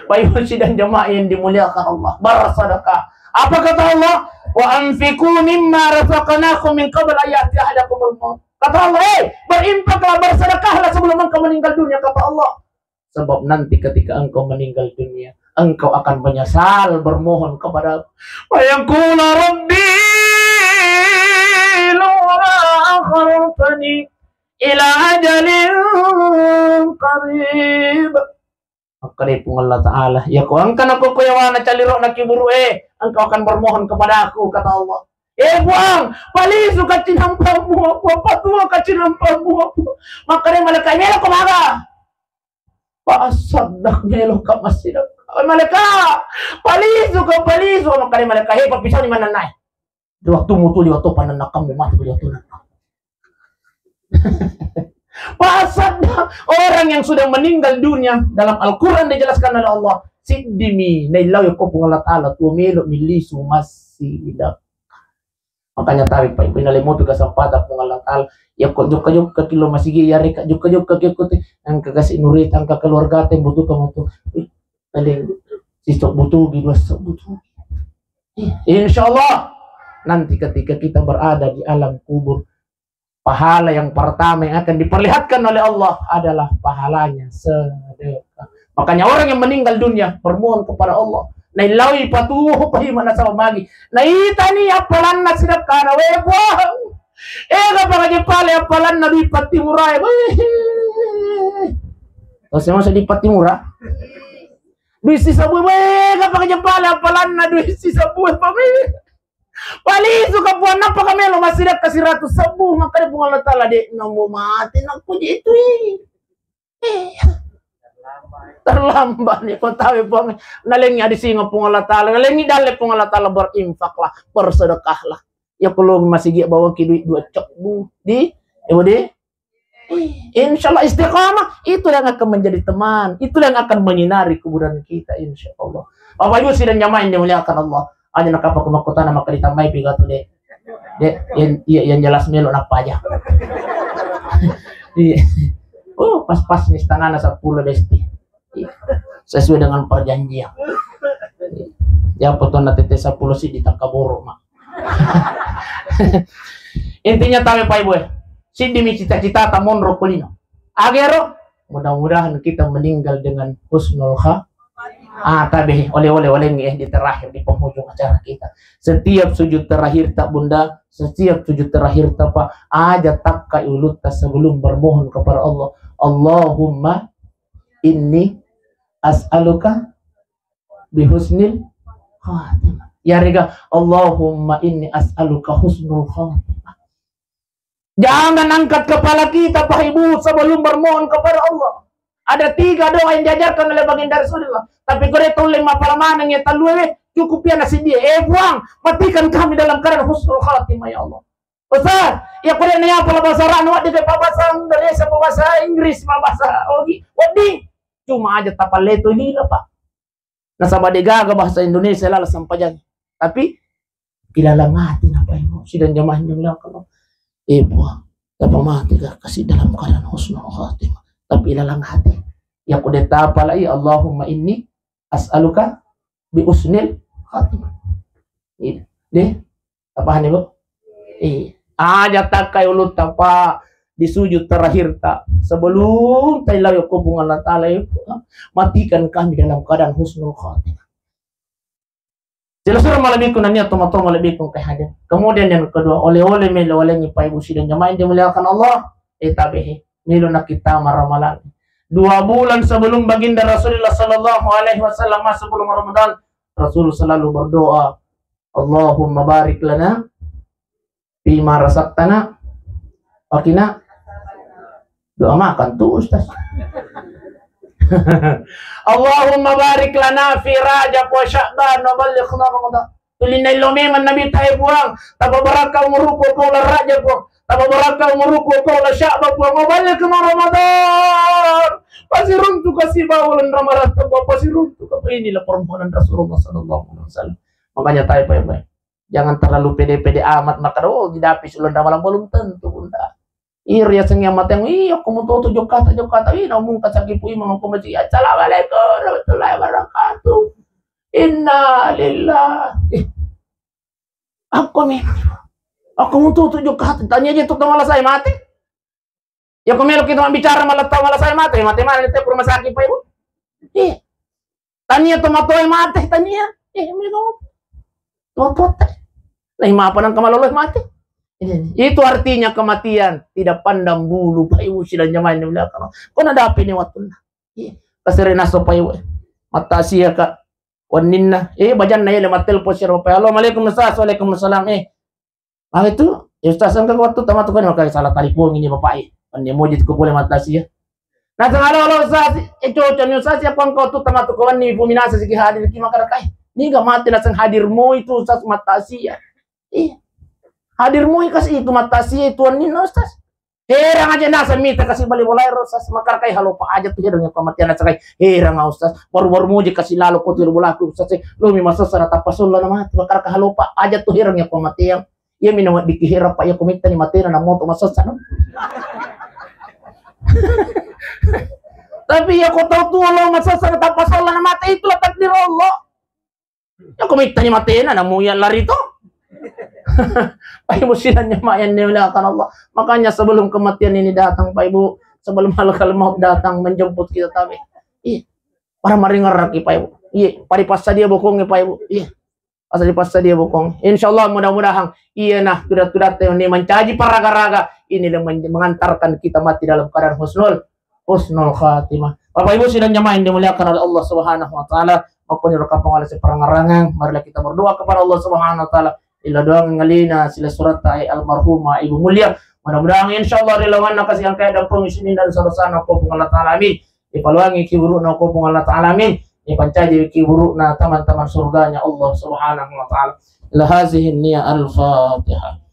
Baik sidang jemaah yang dimuliakan Allah, bersedekah. Apa kata Allah? Wa anfiqu mimma razaqnakum min qabl ayati ahadakumul maut. Kata Allah, berinfaklah, bersedekahlah sebelum engkau meninggal dunia, kata Allah. Sebab nanti ketika engkau meninggal dunia, engkau akan menyesal bermohon kepada Fayaqulu Rabbi lawla akhartani ila ajalin qarib. Makaripong Allah Ta'ala. Ya ko, ang kanako kuyawa na caliro na kiburu engkau akan bermohon kepada aku, kata Allah. Buang, palisu ka cinampang mo ako, patua ka cinampang mo ako. Makanya malaka, nyelo ko maga. Paasadak nyelo ka masidak. Malaka, palisu. Makanya malaka, papisau ni mananay. Di waktu mutu, di waktu pananakam mo, mati ko di waktu nanakam. Pasadak, orang yang sudah meninggal dunia, dalam Al-Quran dijelaskan oleh Allah, Sidimi, nailaw ko po Allah Ta'ala, tumilo milisu masidak. Makanya tarik pa pinalimuto ka sa padak ng Allah Ta'ala ya ko juk ka kilo masigi yari ka juk ka kikuti ang kagasinurit ang kakeluarga te butuh ka mo to aling sisok butuh giwas butuh insyaallah nanti ketika kita berada di alam kubur pahala yang pertama yang akan diperlihatkan oleh Allah adalah pahalanya sedekah. Makanya orang yang meninggal dunia bermohon kepada Allah nailawi patuho pahimana sa magi naita ni apalan na sedekah na webang kapag pala apalan na di patimura kasi mo sa di patimura duisi sa buhay kapag pala apalan na duisi sa buhay paliso ka po napakamelo masidak kasi ratus sabu makanya po Allah Ta'ala di namumatin ako dito terlambat nih kau tahu pong nalengnya di singa pong Allah Ta'ala nalengi dale pong Allah Ta'ala berinfak lah bersedekah lah ya kalau masih dia bawa duit 2 cok bu di insyaallah istiqamah itu yang akan menjadi teman itu yang akan menyinari kuburan kita insyaallah. Bapak Ibu sidang jamaah yang dimuliakan Allah aja nak apa kemakutan maka ditambahi pigato deh yang jelas melo apa aja pas-pas nih setengah 10 besti sesuai dengan perjanjian ya potong nanti 10 sih ditakaburu mak intinya tahu Pak Ibu si demi cita-cita tamon rokolino agero mudah-mudahan kita meninggal dengan husnul tabi oleh di terakhir di penghujung acara kita setiap sujud terakhir tak bunda setiap sujud terakhir tak pak aja tak kailut sebelum bermohon kepada Allah Allahumma inni as'aluka bihusnil khatimah ya rega Allahumma inni as'aluka husnul khatimah. Jangan angkat kepala kita Pak Ibu sebelum bermohon kepada Allah. Ada 3 doa yang diajarkan oleh baginda Rasulullah. Tapi kau itu 5 palaman yang talue cukup ya nasi dia. Buang, matikan kami dalam keadaan husnul khatimah ya Allah. Ustaz, ya kau ini apa bahasa Arab, dia bahasa Indonesia, bahasa Inggris, bahasa Ogi. Wadi, cuma aja tapal itu ini lah Pak. Nasabah degaga bahasa Indonesia lah sampajan. Tapi kilala mati apa Ibu? Sidang jamaah yang kalau buang, dapat mati kasih dalam keadaan husnul khatimah. Tapi ilalang hati ya kudeta palai Allahumma inni as'aluka bi usnil khatimah deh apaan ibu aja tak kayak ulut apa di sujud terakhir tak sebelum tailaw kubung Allah Ta'ala matikan kami dalam keadaan husnul khatimah. Jelaskan malabikun nanya tomato malabikun kehadiran. Kemudian yang kedua oleh-oleh melo-oleh nyipai busi dan jamaah yang dimuliakan Allah tabihi milo na kita maramalan 2 bulan sebelum baginda Rasulullah Sallallahu Alaihi Wasallam sebelum Ramadan Rasul selalu berdoa Allahumma barik lana fima razaqtana wakina doa makan tuh Ustaz Allahumma barik lana fi Rajab wa Sya'ban wa ballighna Ramadan tulinay lumiman nabi tayo buang tababaraka umuruko ko la Rajab tababaraka umuruko ko la Sya'ban wa ballighna Ramadan pasirun tu kasih bawulan Ramadan pasirun tu inilah permohonan Rasulullah sallallahu alaihi wasallam. Makanya tayo Pak jangan terlalu pede-pede amat maka tidak habis ulun malam belum tentu bunda ya sengnya mateng aku mau tuh jokata namun kasagi pui mamang kumaji assalamualaikum warahmatullahi wabarakatuh inna lillahi aku mau tuh jokata tanya aja tuh malah saya mati ya kemelo kita bicara malah saya mati mana itu rumah sakit Pak Ibu tanya tuh matoy mati tanya tuh nah apa nang kamaloloy mati itu artinya kematian tidak pandang bulu Pak Ibu sidang jamaah yang belakang kau nadapi ni waktu kasirina so payo matasiya ka waninna bajan na ile matel po siya pa halo alaikum ustaz waalaikumsalam itu ustaz ang kagawat tama to kan makay salah telepon ini bapak andi mo dit ko boleh matasiya na sang halo ustaz coco ustaz ya kon ko to tama to kan ni buminasa sige hadir ki makarakai ni ga mati na sang hadir mo itu ustaz matasiya hadir mo kasi itu matasiya itu anin ustaz herang aja nasa mita kasih balik boleh ustaz makar kai halo pa aja tuh herangnya pamatian nasa kai herang ustaz baru muji kasih lalu ko tiru bolaku ustaz lu mi masa sana tapasul lah nama makar kai halo pa aja tuh herangnya pamatian iya minawat dikihira pa ya komita ni matera na mo to masa sana tapi ya ko tahu tuh lo masa sana tapasul lah nama itulah takdir Allah ya komita ni matera na mo yan lari to Pak Ibu silanya mayan dimuliakan Allah. Makanya sebelum kematian ini datang Pak Ibu, sebelum malaikat maut datang menjemput kita tapi para maringar lagi Pak Ibu. Pari pasta dia bokong Pak Ibu. Asal pasta dia bokong. Insyaallah mudah-mudahan nah tudat-tudat yang mencaji para raga-raga ini yang mengantarkan kita mati dalam keadaan husnul khatimah. Bapak Ibu silanya mayan dimuliakan oleh Allah Subhanahu wa taala. Maupun rekapang oleh seperangarangan, marilah kita berdoa kepada Allah Subhanahu wa taala. Ila doa ngalina sila surat ay almarhumah ibu mulia mudah-mudahan insyaallah rilawan na kasi ang kaya dan pengisinin dan sarasana ko pong Allah ta'ala amin ipaluangi kiburu na ko pong Allah ta'ala amin ipancaji kiburu na taman-taman surganya Allah subhanahu wa ta'ala ila hazihi niya al-fatiha